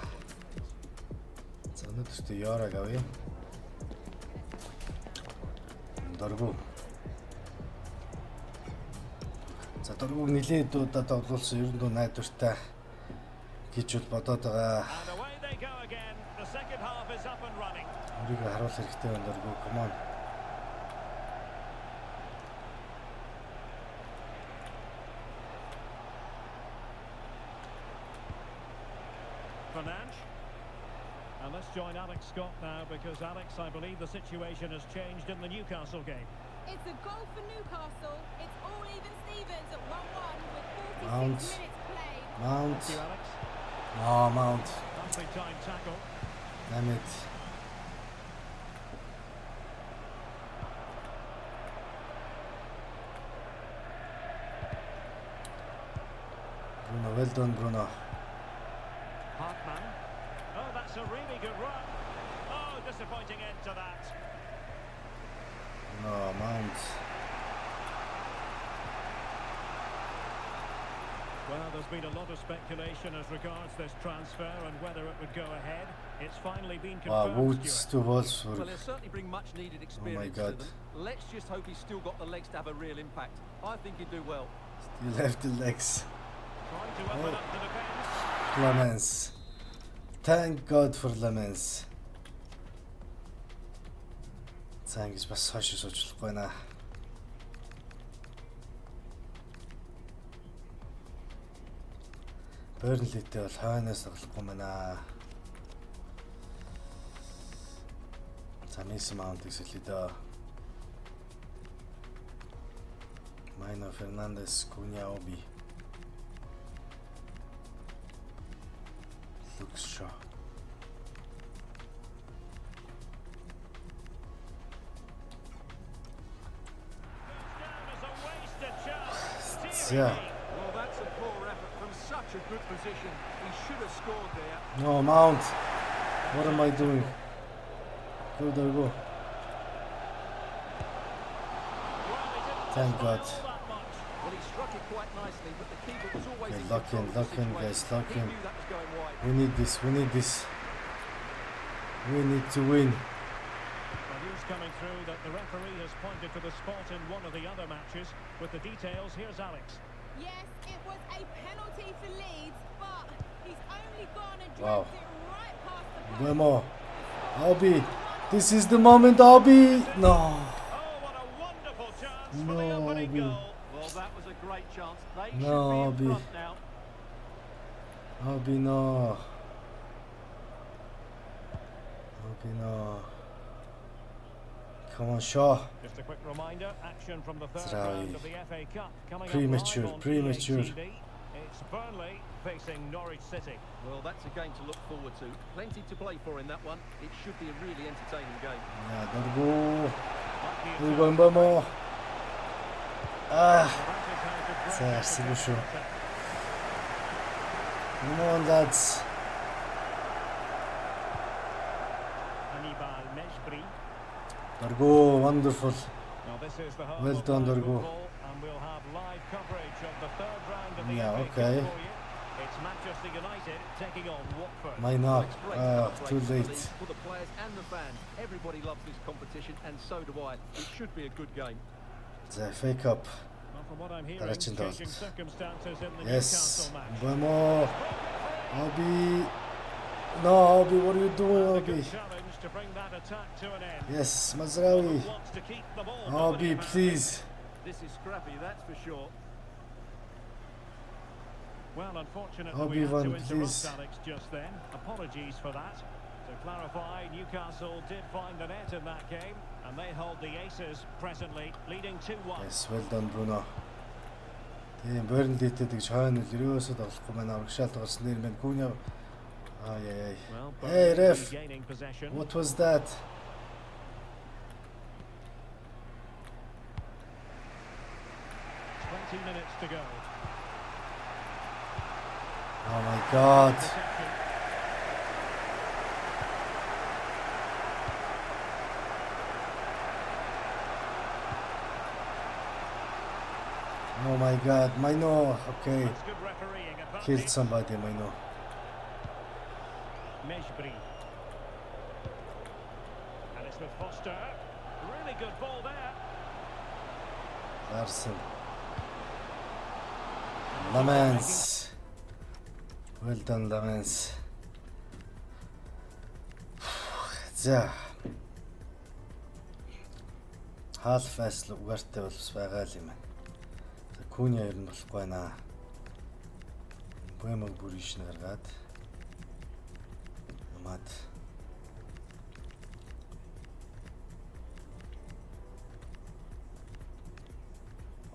За өнөөдөртөө Yorag авъя. Дөрвөө. За дөрвөөг нилээд удаа тоглуулсан ер нь найдвартай гэж бол бодоод байгаа. And away they go again. The second half is up and running. Өөрийгөө харуулах хэрэгтэй байна дөрвөө. Come on. Fernandes. And let's join Alex Scott now because Alex, I believe the situation has changed in the Newcastle game. It's a goal for Newcastle. It's all even Stevens at 1-1 with 46 Mount. minutes played. Mount. Thank you, Alex. Oh, Mount. Nicely timed tackle. Damn it. Bruno, well done, Bruno. Hartman. Oh, that's a really good run. Oh, disappointing end to that. No, Mount. Well, there's been a lot of speculation as regards this transfer and whether it would go ahead. It's finally been Wow, confirmed, Woods Stuart. to Wolfsburg. Well, he'll certainly bring much needed experience to God. them. Let's just hope he's still got the legs to have a real impact. I think he'd do well. Still have the legs. Trying to open up the defence. Lamens. Thank God for Lamens. За ингэж бас хойш суучлахгүй байна. Burnley-тэй бол хойноос тоглохгүй байна. За Mason Mount-ийг сэлээ дөө. Maino Fernandes, Cunha, Obi. Luke Shaw. Down as a wasted chance. Yeah. Well, that's a poor effort from such a good position. He should have scored there. No, Mount. What am I doing? Go there, go. Thank God. Well, he struck it quite nicely, but the keeper was always Okay, in lock control in, of the lock in, situation. guys, lock He in. knew that was going wide. We need this, we need this. We need to win. The news coming through that the referee has pointed to the spot in one of the other matches. With the details, here's Alex. Yes, it was a penalty for Leeds, but he's only gone and Wow. dragged it right past the post. Vemo. Obi. This is the moment, Obi. No. Oh, what a wonderful chance for the No, opening Obi. goal. Well, that was a great chance. They No, should be in Obi. front now. Obi, no. Obi, no. Come on, Shaw. Just a quick reminder, action from the third Zraoui. round of the FA Cup coming Premature, up live on premature. EA TV. It's Burnley facing Norwich City. Well, that's a game to look forward to. Plenty to play for in that one. It should be a really entertaining game. Yeah, don't go. Like the We're going attack. Vemo. Ah. That is how to break So, up the Sibusho. counter-attack. Come on, lads. Hannibal Mejbri. Dargo, wonderful. Now this is the home Well of done, live Dargo. football, and we'll have live coverage of the third round of the Yeah, FA okay. Cup for you. It's Manchester United taking on Watford. Minor. Well, it's great to have a Too great late. for the players and the fans. Everybody loves this competition, and so do I. It should be a good game. За FA Cup. Well, from what I'm hearing, Дараагийн changing тоглолт. circumstances in the Yes. Newcastle match. Bomo. Obi. No, Obi, what are you doing, And a Obi? good challenge to bring that attack to an end. Yes, Mazraoui. Wants to keep the ball, Obi, nobody man. please. This is scrappy, that's for sure. Well, unfortunately, we Obi-Wan, had to interrupt please. Alex just then. Apologies for that. To clarify, Newcastle did find the net in that game, and they hold the aces presently, leading 2-1. Yes, well done, Bruno. Тийм Burnley-тэй тэгж хойно л ерөөсөө тоглохгүй манай урагшаал тоглосон нэр мэн Куня. Ай. Well, Hey, Burnley ref. gaining possession. What was that? 20 minutes to go. Oh my God. Protection. Oh my God. Maino. Okay. That's good refereeing. Advantage. Killed somebody, Maino. Mejbri. And it's with Foster. Really good ball there. Larson. Lamens. Well done, Lamens. За. Half fast угаартай болс байгаа л юм байна. За Куня ер нь болохгүй байна. Бэмэг бүр ишнэ гаргаад. Амат.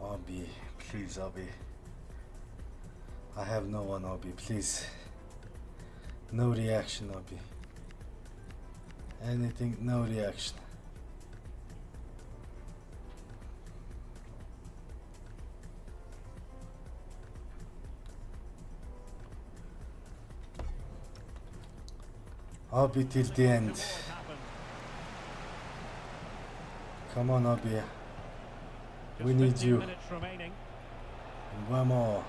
Obi, please, Obi. I have no one, Obi, please. No reaction, Obi. Anything, no reaction. Obi till the end. What happened? Come on, Obi. Just We need 15 you. minutes remaining. One more.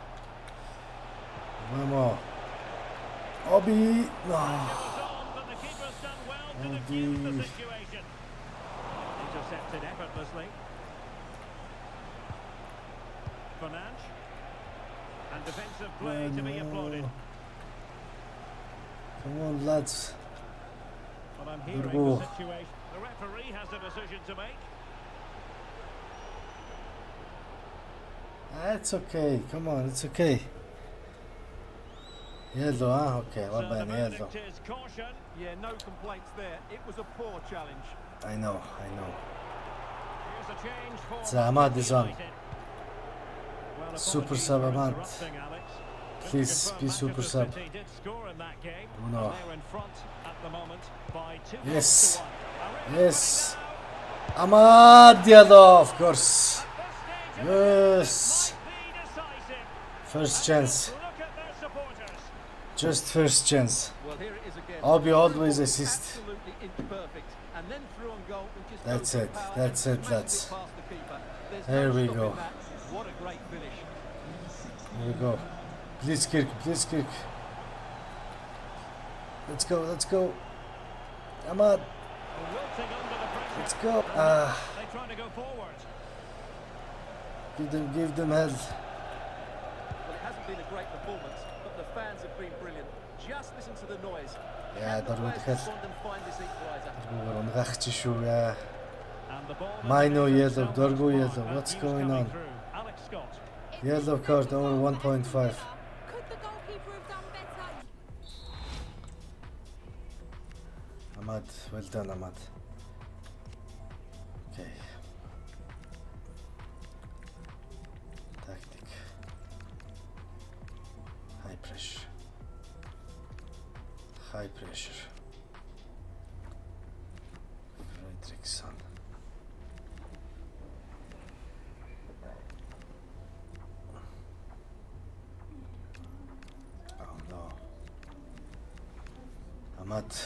One more. Obi! No. It was on, but the keeper's done well to defuse the Obi. situation. Intercepted effortlessly. Fernandes. And defensive play to be applauded. Come on, lads. But I'm hearing Go. the situation. The referee has a decision to make. It's okay. Come on, it's okay. Yellow, huh? Okay, So what the about yellow? verdict is caution. Yeah, no complaints there. It was a poor challenge. I know. Here's a change for So Ahmad is on. United. Well, Super apologies sub for Ahmad. interrupting, Alex. Just to Please confirm, be super Manchester sub. City did score in that game, No. and they're in front at the moment by 2 Yes. goals to 1. A real Yes. fight now. Ahmad yellow, of course. At this stage of the game, Yes. might be decisive. First And chance. just look at their supporters. Just first chance. Well, here it is again. Obi always Ball assist. Absolutely inch perfect. And then through on goal with just That's no it. power That's and it, smashes lads. past the keeper. There's There no we stopping go. that. What a great finish. Here we go. Blitzkirk. Let's go. Ahmad, Wilting under the pressure. let's go. They try to go forward. Give them hell. Well, it hasn't been a great performance, but the fans have been brilliant. Just listen to the noise. Yeah, Can the дөрвөд players хэл. respond and find this equaliser? Дөрвөөр унгах чи шүү яа. And the ball Mino that yellow, itself Dorgo is yellow. marked. What's That going news on? coming through. Alex Scott. Yellow card over 1.5. Could the goalkeeper have done better? Ahmad, well done, Ahmad. Okay. Tactic. High pressure. Fredriksson. Oh no. Ahmad. But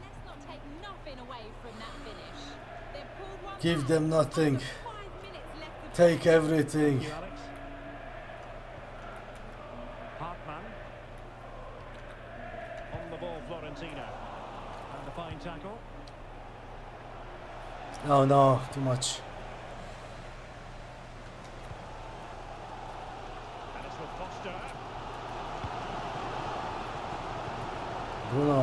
let's not take nothing away from that finish. They've pulled one Give back. them nothing. Under 5 minutes left to Take play. everything. Thank you, Alex. Oh no, too much. And it's with Foster. Bruno.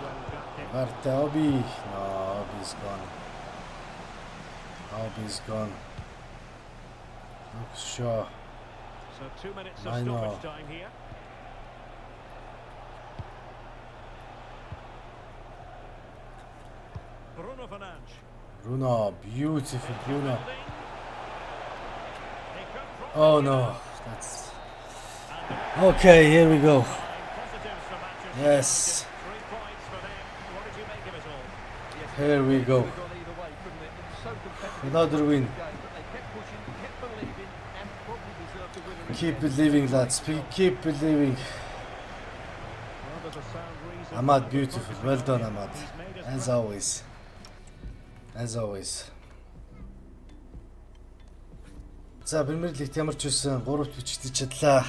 Well back in. Warte, Obi. No, Obi's gone. Obi's gone. Luke Shaw. So 2 minutes I of know. stoppage time here. Bruno Fernandes. Bruno, beautiful Bruno. He could drop Oh it, no, you know. that's And okay. Here we go. positives for Manchester Yes. United. 3 points for them. What did you make of it all? Yes, Here we it go. could have gone either way, couldn't it? It was so competitive Another in the win. game, but they kept pushing, kept believing, and probably deserved the winner in Keep the end. believing, lads. Keep believing. Well, there's a sound reason Ahmad, why beautiful. we're Well done, focusing on Ahmad. him. He's made us As proud. always. As always. За, Премьер Лигт ямар ч үсэн 3-т бичигдэж чадлаа.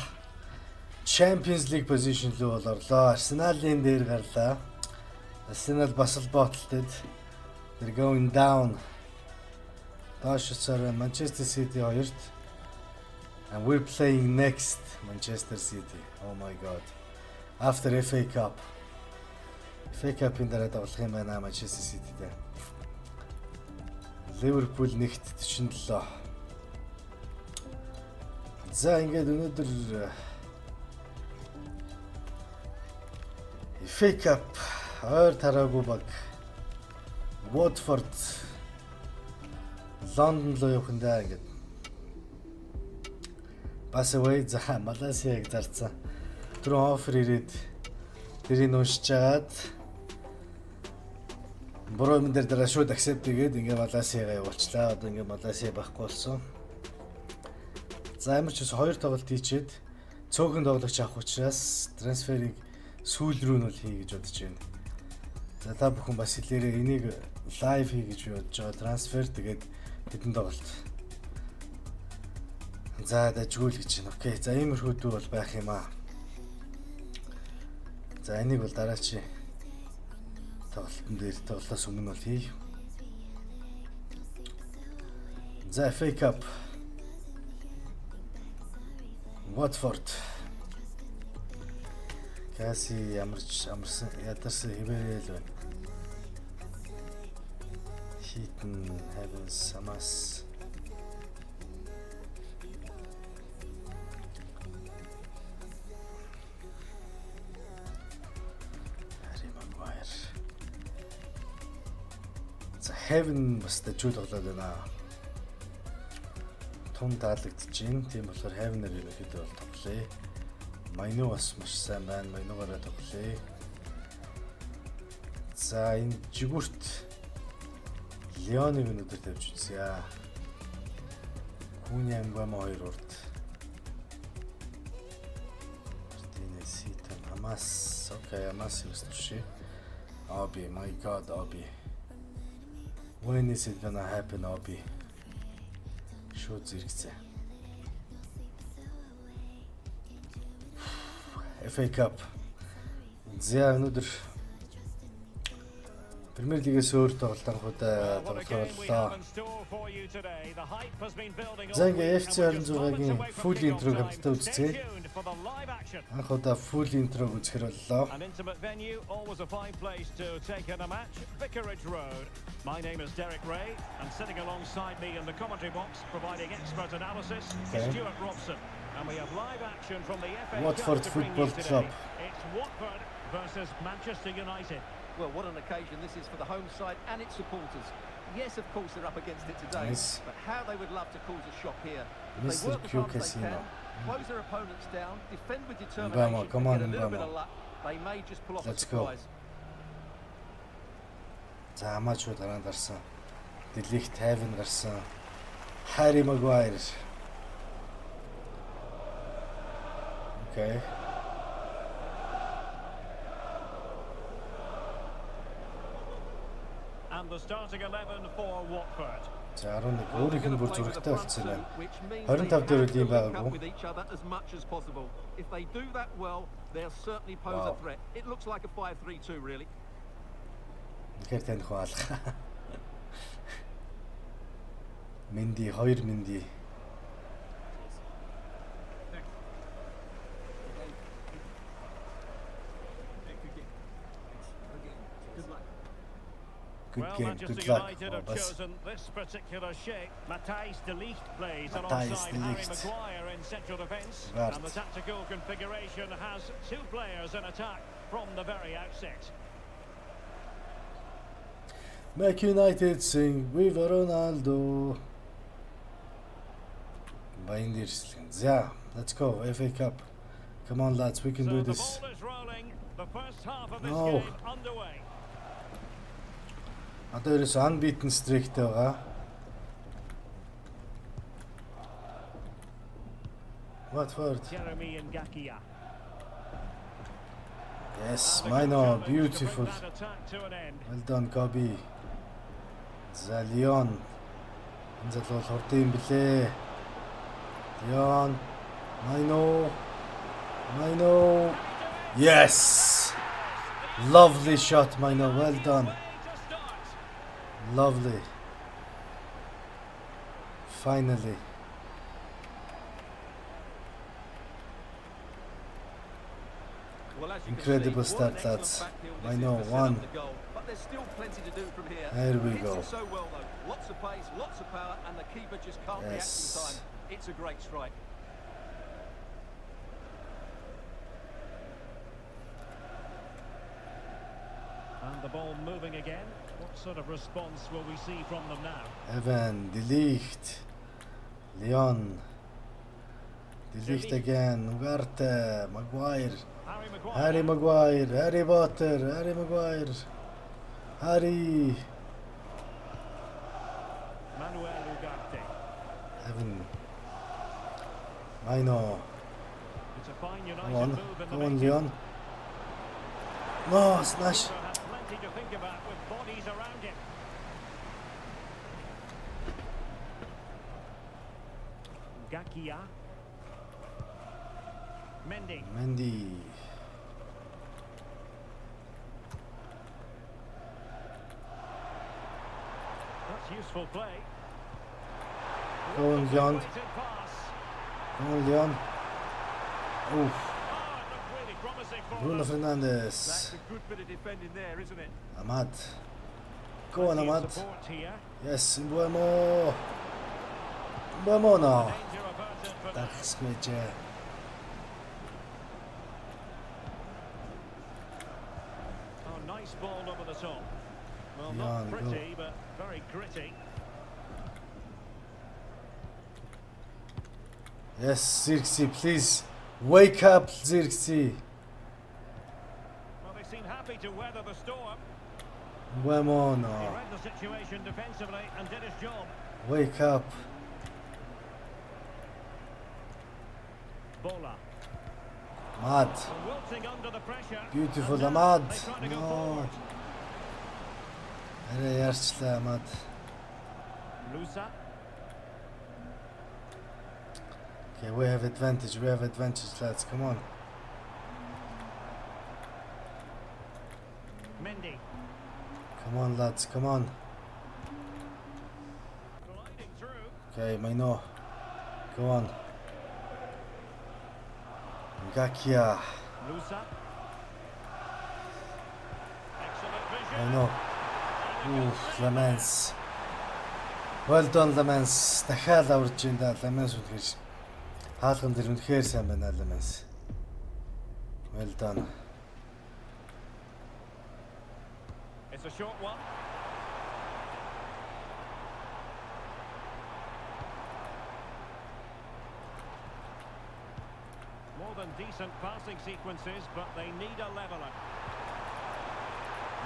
Champions League position рүү бол орлоо. Arsenal-ийн дээр гарлаа. Arsenal бас л боталтэд. They're going down. Доош уцаараа Manchester City 2-т. And we're playing next Manchester City. Oh my god. After FA Cup. FA Cup-ын дараа тоглох юм байна Manchester City-тэй. Liverpool 1-47. За ингээд өнөөдөр FA Cup ойр тараагүй баг Watford Лондон руу явах нь даа ингээд бас away за Малайзияг зарцсан. Түрүүн офер ирээд тэрийг уншиж агаад буруу юм дээр дараа шууд accept хийгээд ингээ Малайзиягаа явуулчлаа. Одоо ингээ Малайзия байхгүй болсон. За ямар ч ус 2 тоглолт хийчихэд цөөхөн тоглогч авах учраас трансферыг сүүл рүү нь бол хий гэж бодож байна. За та бүхэн бас хэлээрэй энийг лайв хий гэж бодож байгаа трансфер тэгээд хэдэн тоглолт. За дажгүй л гэж байна. Окей. За иймэрхүү дүү бол байх юм аа. За энийг бол дараачийн тоглолтын дээр тоглолтоос өмнө бол хий. За FA Cup Watford Каси амарсан ядарсан хിവэрэл байна. Хитэн Heavens Самас Harry Maguire. За Heaven бас дэжүүл тоглоод байна. Тун таалагдж байна. Тийм болохоор Heaven-аар ерөнхийдөө бол тоглоё. Майну бас маш сайн байна. Майнугаараа тоглоё. За энэ жигүүрт Леоныг өнөдөр тавьж үзье. Куни Амбама 2 урд. Мартинес Ситон Амас. Окей, Амас юустурши. Оби, my god, Оби. When is it gonna happen, Оби? Шууд зэрэгцээ. FA Cup. За өнөөдөр Премьер Лигээс өөр тоглолт анхудаа What a тоглох game we боллоо. have in store for you today. The hype has been building all За week, ингээ and FC we're just 26-гийн moments away from full kickoff intro time. хамтдаа үзцгээе. Stay tuned for the live action. Анхудаа full intro үзэхэр боллоо. An intimate venue, always a fine place to take in a match. Vicarage Road. My name is Derek Ray, and sitting alongside me in the commentary box, providing expert analysis, Okay. is Stuart Robson. And we have live action from the FA Watford Cup to bring Football you today. Club. It's Watford versus Manchester United. Well, what an occasion this is for the home side and its supporters. Yes, of course, they're up against it today, Nice. but how they would love to cause a shock here. If Mr. they work as Q hard as they Casino. can, close their opponents down, defend with Mbama, determination, come and on, get a little bit Mbama. of luck, they may just pull off a Let's go. surprise. За хамаачууд дараа нь гарсан. Делих тайван гарсан. Harry Maguire. Окей. And the starting 11 for Watford. За 11 Well, they're өөрийнх нь gonna бүр play with the зурагтай front болцсон two, байна. which means 25 they дээр have үл юм to link байгаагүй. up with each other as much as possible. If they do that well, they'll certainly pose Wow. a threat. It looks like a 5-3-2, really. Үнэхээр таних баалга. Менди 2 Менди. Good Well, game, Manchester good luck. United have Bas. chosen this particular shape. Matthijs de Ligt plays Matthijs alongside de Harry Ligt. Maguire in central defence. Right. And the tactical configuration has two players in attack from the very outset. Mac United sing Viva Ronaldo. Баян дээрслэн. За, let's go. FA Cup. Come on lads, we can So do the this. ball is rolling. The first half of this No. game underway. Одоо ерөөс unbeaten streakтэй байгаа. Watford. Jeremy Ngakia. Yes, And a good Maino, challenge to bring beautiful. that attack to an end. Well done, Kobe. За, Леон. Энэ залуу бол хурдан юм блэ. Леон. Maino. Maino. Yes! Lovely shot, Maino. Well done. Way to start. Lovely. Finally. Well, as you Incredible can see, what an start, excellent lads. backfield I this know, is to set one. up the goal, but there's still plenty to do from here. There we Hits go. it so well though. Lots of pace, lots of power, and the keeper just can't react in Yes. time. It's a great strike. And the ball moving again. What sort of response will we see from them now? Evan, De Ligt. Leon. De Ligt again. Ugarte. Maguire. Harry Maguire. Harry Maguire. Harry Potter. Harry Maguire. Harry. Manuel Ugarte. Evan. Maino. It's a fine United Come on. move in the Come on, making. Leon. No, smash. Keeper had plenty to think about with bodies around him. Ngakia. Mendy. Mendy. That's useful play. Go on, Leon. Weighted pass. Come on, Leon. Oof. Oh, it looked really promising for Bruno them. Fernandes. That's a good bit of defending there, isn't it? Ahmad. Go on, Plenty of Ahmad. support here. Yes, Mbuemo. Mbuemo no. Danger averted for Так, them. сквече. Oh, nice ball over the top. Well, Yeah, not go. pretty, but very gritty. Yes, Zirkzee, please. Wake up, Zirkzee. Well, they seem happy to weather the storm. Mbuemo He no. read the situation defensively and did his job. Wake up. Bola. Ahmad. Wilting under the pressure. Beautiful, And now Ahmad. they try to go No. forward. Арай яарчлаа, Ahmad. Lusa. Okay, we have advantage. We have advantage, lads. Come on. Mendy. Come on, lads. Come on. Gliding through. Okay, Maino. Go on. Ngakia. Lusa. Excellent vision. Maino. Oof, Lamens. Well done, Lamens. Дахиад аварж ин да Lamens үнэхээр хаалган дээр үнэхээр сайн байна Lamens. Well done. It's a short one. More than decent passing sequences, but they need a leveller.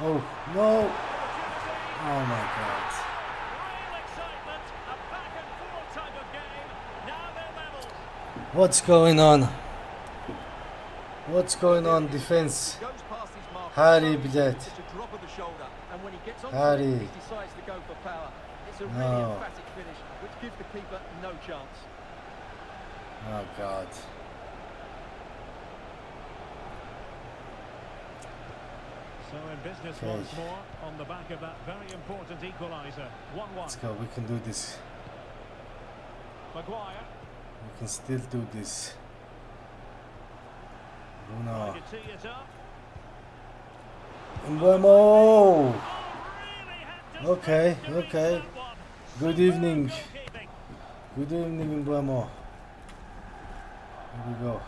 Oh, no. Opportunity. Oh my God. Real excitement. A back and forth type of game. Now they're level. What's going on? What's going on, defense? He goes past his mark. Harry, It's блядь. just a drop of the shoulder, and when he gets on Harry. it, he decides to go for power. It's a really No. emphatic finish, which gives the keeper no chance. Oh God. So in business Okay. once more on the back of that very important equaliser. 1-1. Let's go. We can do this. Maguire. We can still do this. Bruno. Trying to tee it up. Mbeumo. Oh, really had to Okay, stop doing okay. that one. Good Superb evening. goalkeeping. Good evening, Mbeumo. Here we go.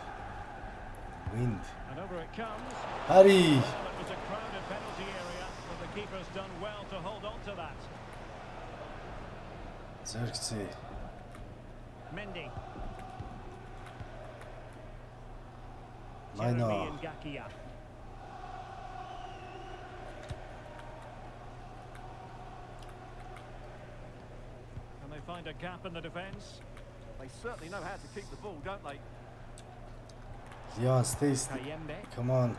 Wind. And over it comes. Harry. Well, it was a crowded penalty area, but the keeper's done well to hold on to that. Xerxes. Mendy. Minor. Jeremy Ngakia. And they find a gap in the defence. They certainly know how to keep the ball, don't they? Leon, stay. Kayembe. Come on.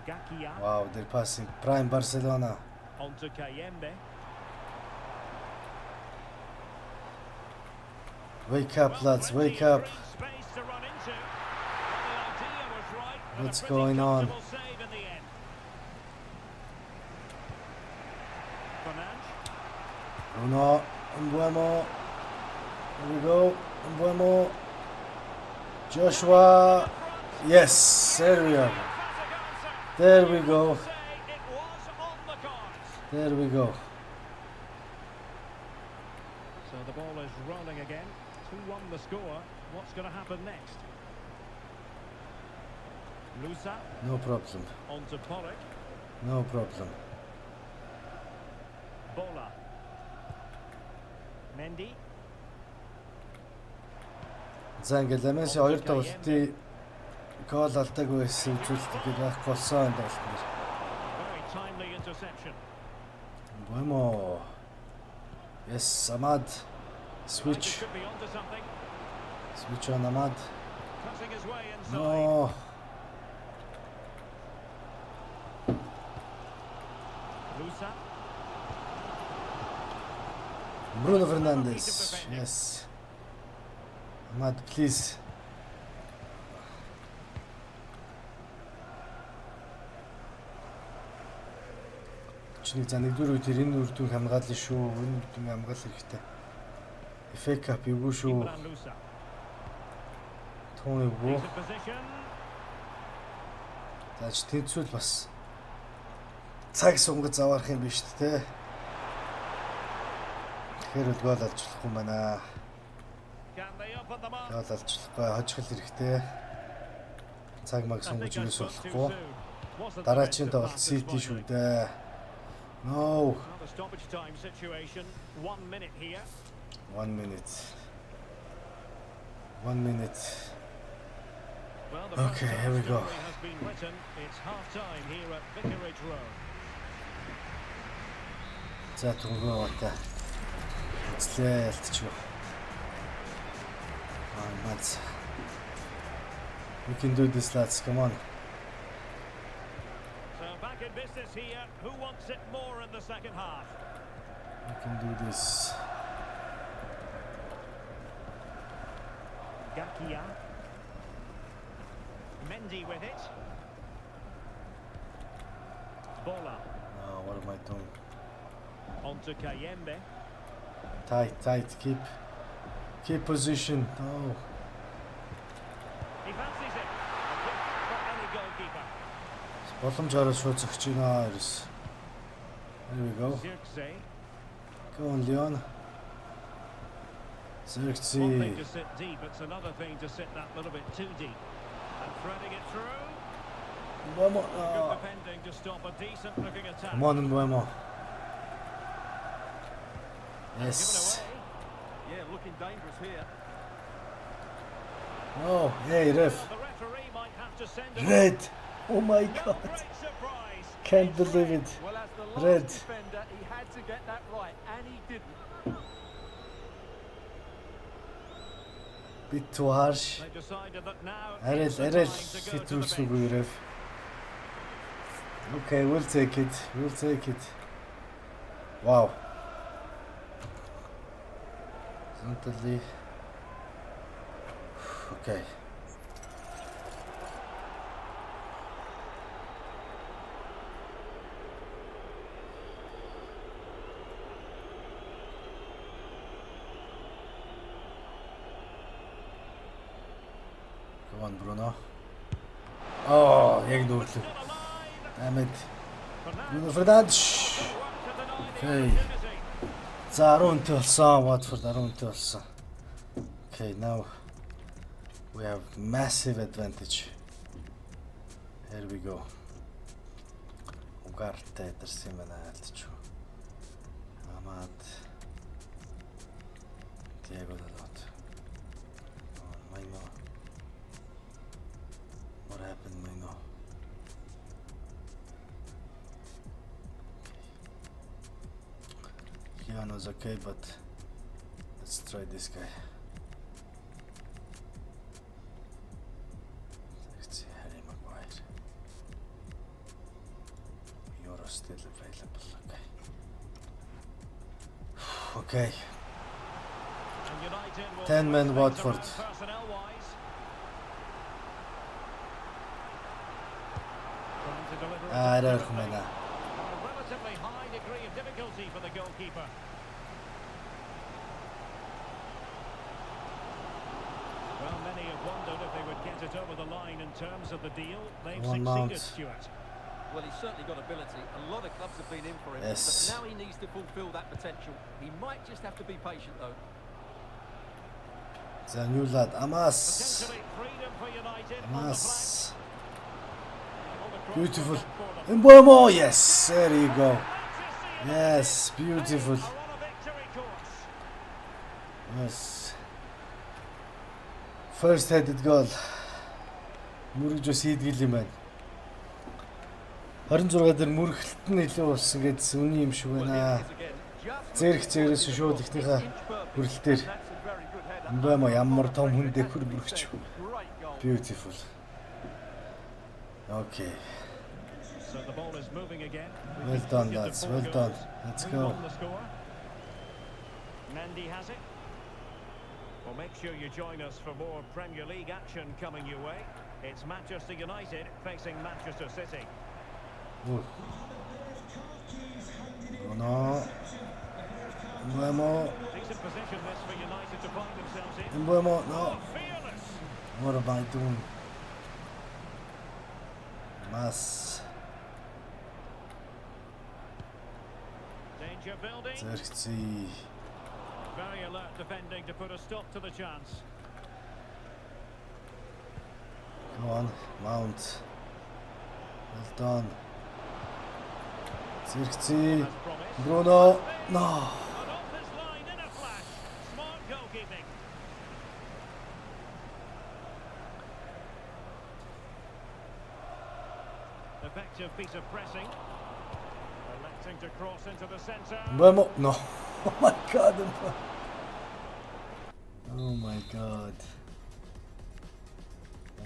Ngakia. Wow, they're passing. Prime Barcelona. On to Kayembe. Wake up, lads. Wake up. Space to run into. Well, the idea was right, but What's a pretty going on? comfortable save in the end. Fernandes. Bruno. Mbeumo. Here we go. Mbeumo. Joshua. Yes. There we are. There we go. Say it was on the cards. There we go. So the ball is rolling again. 2-1 the score. What's going to happen next? Lusa No problem. on to Pollock. No problem. Bola. Mendy. За ингээд Ламенси 2 тоглолтын гол алдаагүй байсан үзүүлэлт гээд байхгүй болсон энэ тоглолт. Very timely interception. Mbeumo. Yes, Ahmad. He Switch. could be onto something. Switch on Ahmad. Cutting his way inside. No. Lusa. Bruno Fernandes. Yes. Ahmad, please. Чиний за нэгдүгээр үед энэ үр дүнг хамгаална шүү. Энэ үр дүнг хамгаалах хэрэгтэй. FA Cup эвгүй шүү. Imran Lusa. Тун эвгүй. Decent position. За ч тэнцвэл бас цаг сунгаж заваарах юм биш үү те. Тэгэхээр л гол олж болохгүй байна. Can they open them up? Гол олж болохгүй хожих хэрэгтэй. Цаг маг I сунгаж think I юус spoke too болохгүй. soon. Wasn't the Дараагийн best of тоглолт passes City finally. шүү дээ. No. Another stoppage time situation. 1 minute here. 1 minute. 1 minute. Well, the Okay, first here we half go. story has been written. It's half time here at Vicarage Road. За түнгөө аваа. Үзлээ ялтчихв. Манц. We can do this, lads. Come on. So back in business here. Who wants it more in the second half? We can do this. Ngakia. Mendy with it. Bola. Oh, what am I doing? On to Kayembe. Tight. Keep position. Oh. He fancies it. A gift for any goalkeeper. Боломжоор шууд зогч гинэ ерөөс. There we go. Xerxes. Go on, Leon. One thing Xerxes. to sit deep, it's another thing to sit that little bit too deep. And threading it through. Mbeumo. Good defending to stop a decent looking attack. Come on, Mbeumo. Given Yes. away. Yeah, looking dangerous here. Oh, hey, ref. Well, the referee might have to send it. Red. Oh my No God. great surprise. Can't It's believe red. it. Well, as the last Red. defender, he had to get that right, and he didn't. Bit too harsh. They've decided that now Арай is the арай time to go to the хэтрүүлсгүй bench. реф. Okay, we'll take it. We'll take it. Wow. Totally. Okay. on Bruno. Oh, яг дүүрлээ. Still alive. Damn it. Bruno Fernandes. Fernandes. Good work to deny the Okay. opportunity. За 10 үнэтэй болсон. Watford 10 үнэтэй болсон. Okay, now we have massive advantage. Here we go. Угартай дэрсэн юм байна алдчих. Амаад Diego Dalot. Oh, Maino. What happened, Maino? Keanu's okay, but let's try this guy. Let's see, Harry Maguire. You're still available, okay. Okay. And United will 10 men switch things Watford. around personnel-wise. Trying to deliver it Arar accurately. kumena. A relatively high degree of difficulty for the goalkeeper. Well, many have wondered if they would get it over the line in terms of the deal. They've One succeeded, Mount. Stuart. Well, he's certainly got ability. A lot of clubs have been in for him. Yes. But now he needs to fulfil that potential. He might just have to be patient, though. За new lad Amas. Potentially freedom for United on the flank. Amas. Oh, the cross Beautiful. comes back for them. Mbuemo, yes, there you go. Manchester Yes, United beautiful. are on a victory course. Yes. First headed goal. Мөрөж бас хийдгэл юм байна. 26 дээр мөргөлт нь илүү болсон гэдсэн үний юм шиг Well, байна. here it is again. Just Зэрэг зэрэгс шууд ихнийхээ inch perfect. хүрэл дээр That's a very good header. Мбэмо ямар том хүн дэхүр бүргэж. Great goal. Beautiful. Okay. So the ball is moving again. Well done, lads. Well done. Let's Move go. on the score. Mendy has it. Well, make sure you join us for more Premier League action coming your way. It's Manchester United facing Manchester City. Ooh. No. Mbuemo. Decent position this for United to find themselves in. Mbuemo. Oh, No. fearless! What am I doing? Mas. Danger building. Зэрэгцээ. Very alert defending to put a stop to the chance. Come on, Mount. Well done. Зэрэгцээ. As promised. Bruno. No. And off his line in a flash. Smart goalkeeping. Effective piece of pressing. Electing to cross into the centre. Mbuemo. No. Oh my god. Oh my god.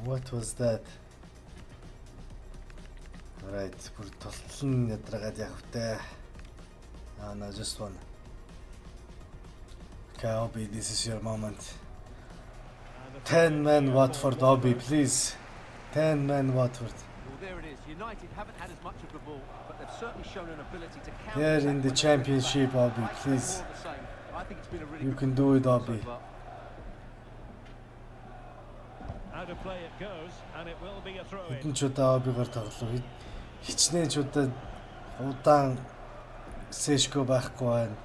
What was that? Alright, бүр толтлон ядрагаад явах вэ. No, just one. Okay, Obi, this is your moment. And the 10 men Watford, Obi, please. 10 men Watford. Well, there it is. United haven't had as much of the ball, but they've certainly shown an ability to counter. They're in the championship, Obi, please. I think it's been a really You good can do it, performance Obi. so far. out of play it goes, and it will be a throw in. Хэдэн ч удаа Обигаар тоглох. Хичнээн ч удаа удаан Сэшко байхгүй байна.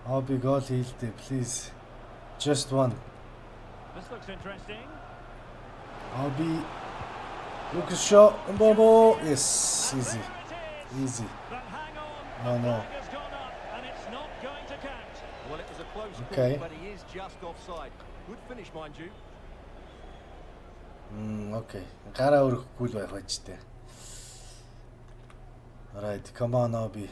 Оби гол хийлдэ, please. Just one. This looks interesting. Obi. Lucas Shaw. Mbomo. Yes, easy. And there it is. Easy. But hang on, Oh, the no. flag has gone up, and it's not going to count. Well, it was a close Okay. call, but he is just offside. Good finish, mind you. Okay. Гараа өрөхгүй л байх байжтэй. Alright, come on, Obi.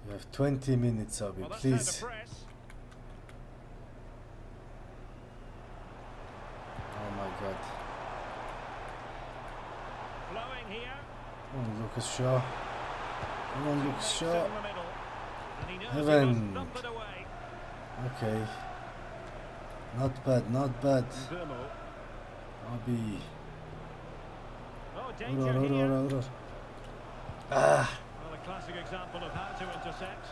You have 20 minutes, Obi, Well, that's please. how to press. Oh my god. Flowing here. Come on, Lucas Shaw. Come on, Lucas Makes Shaw. it in the middle. And he knows he Evan. must dump it away. Okay. Not bad, not bad. Burmo. Obi. Oh, danger here. Ah. Well, a classic example of how to intercept.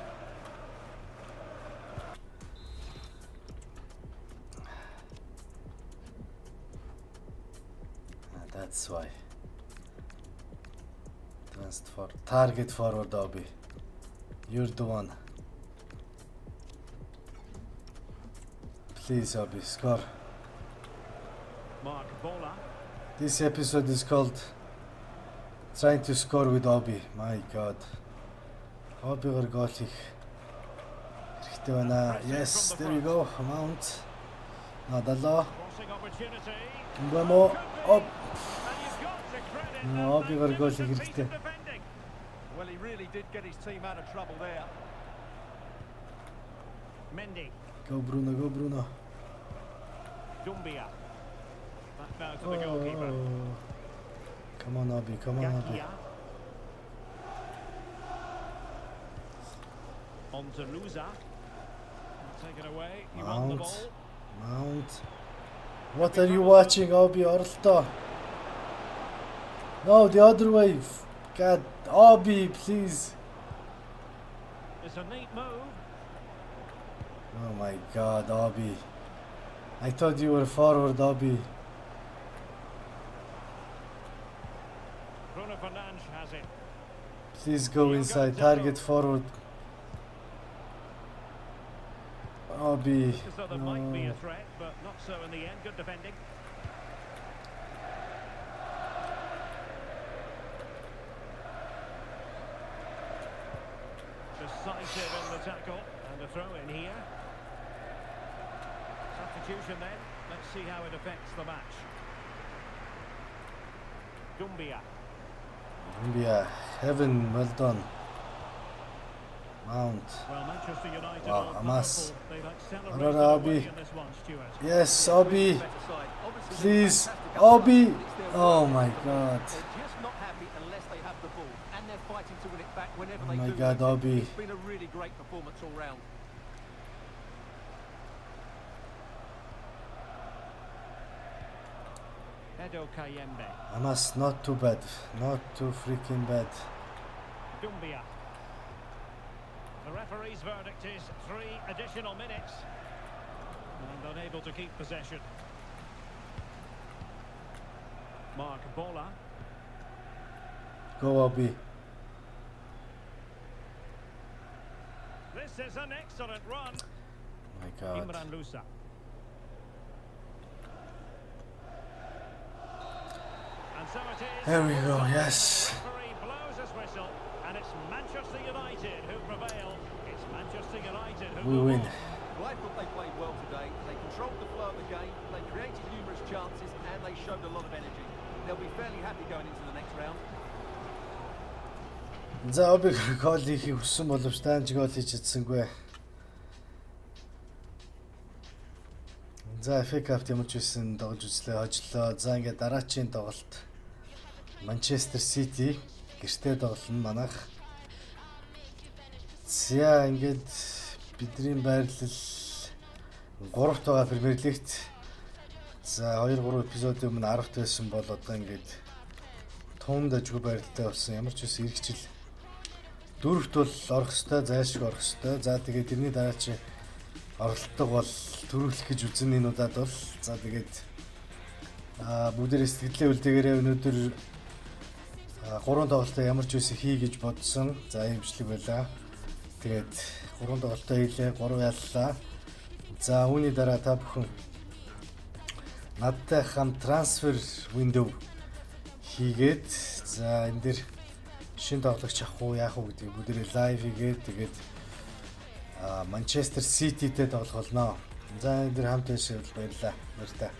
That's why. Target forward Obi. You're the one. Please Obi, score. Mark Bola. This episode is called Trying to Score with Obi. My God. Obi-гэр гол хийх хэрэгтэй байна. Yes, there you go. Mount. Надало. Crossing opportunity. Mbamo. Оп. And you've got to credit No, that Obi-гэр гол хийх magnificent хэрэгтэй. defending. Well, he really did get his team out of trouble there. Mendy. Go Bruno, go Bruno. Dumbia. Back now to the goalkeeper. Come on Obi, come on Obi. Gakia. On to Luza. Taken away. He won the Mount. ball. Mount. What are you watching Obi Orlto? No, the other way. God, Obi, please. It's a neat move. Oh my God, Obi. I thought you were forward, Obi. Bruno Fernandes has it. Please go inside, target forward. Obi. As though there might be No. a threat, but not so in the end. Good defending. Decisive in the tackle, and a throw in here. Substitution then. Let's see how it affects the match. Dumbia. Yeah, heaven, well done. Mount. Well, Manchester United Wow, are Hamas. powerful. They've accelerated Alright, Obi. away in this one, Stuart. Yes, Obi. Better side. Obviously, Please, fantastic Obi. upside. It's their Oh right my to win. God. They're just not happy unless they have the ball, and they're fighting to win it back whenever Oh they my do. God, Obi. It's been a really great performance all round. Edo Kayembe. Hamas, not too bad. Not too freaking bad. Dumbia. The referee's verdict is 3 additional minutes. And unable to keep possession. Mark Bola. Go Obi. This is an excellent run. My God. Imran Lusa. And so it is. There we go, yes. The referee blows his whistle, and it's Manchester United who prevail. It's Manchester United who We win. Well, I thought they played well today. They controlled the flow of the game, they created numerous chances, and they showed a lot of energy. They'll be fairly happy going into the next round. За Оби гол хийхийг хүссэн боловч таанч гол хийж чадсангүй. За FA Cup ямар ч байсан тоглож үзлээ, хожлоо. За ингээд дараачийн тоглолт Манчестер Сити гэртээ тоглоно манайх. За ингээд бидний байрлал 3-т байгаа Премьер Лигт. За 2-3 эпизодын өмнө 10-т байсан бол одоо ингээд тунд ажгүй байрлалтай болсон. Ямар ч үс эргэжил 4-т бол орох ёстой, зайлшгүй орох ёстой. За тэгээд тэрний дараачийн оролтдог бол төрүүлэх гэж үзэн энэ удаад бол за тэгээд бүгдээ сэтгэлээ үлдээгээрээ өнөөдөр 3 тоглолтоо ямар ч үс хий гэж бодсон. За имжлэг байлаа. Тэгээд 3 тоглолтоо хийлээ, 3 яллаа. За үүний дараа та бүхэн надтай хамт трансфер window хийгээд за энэ дэр шинэ тоглогч авах уу яах уу гэдэг бүгдээ лайв хийгээд тэгээд Манчестер Сититэй тоглох болно. За энэ дэр хамт байшаа баярлалаа. Баярлалаа.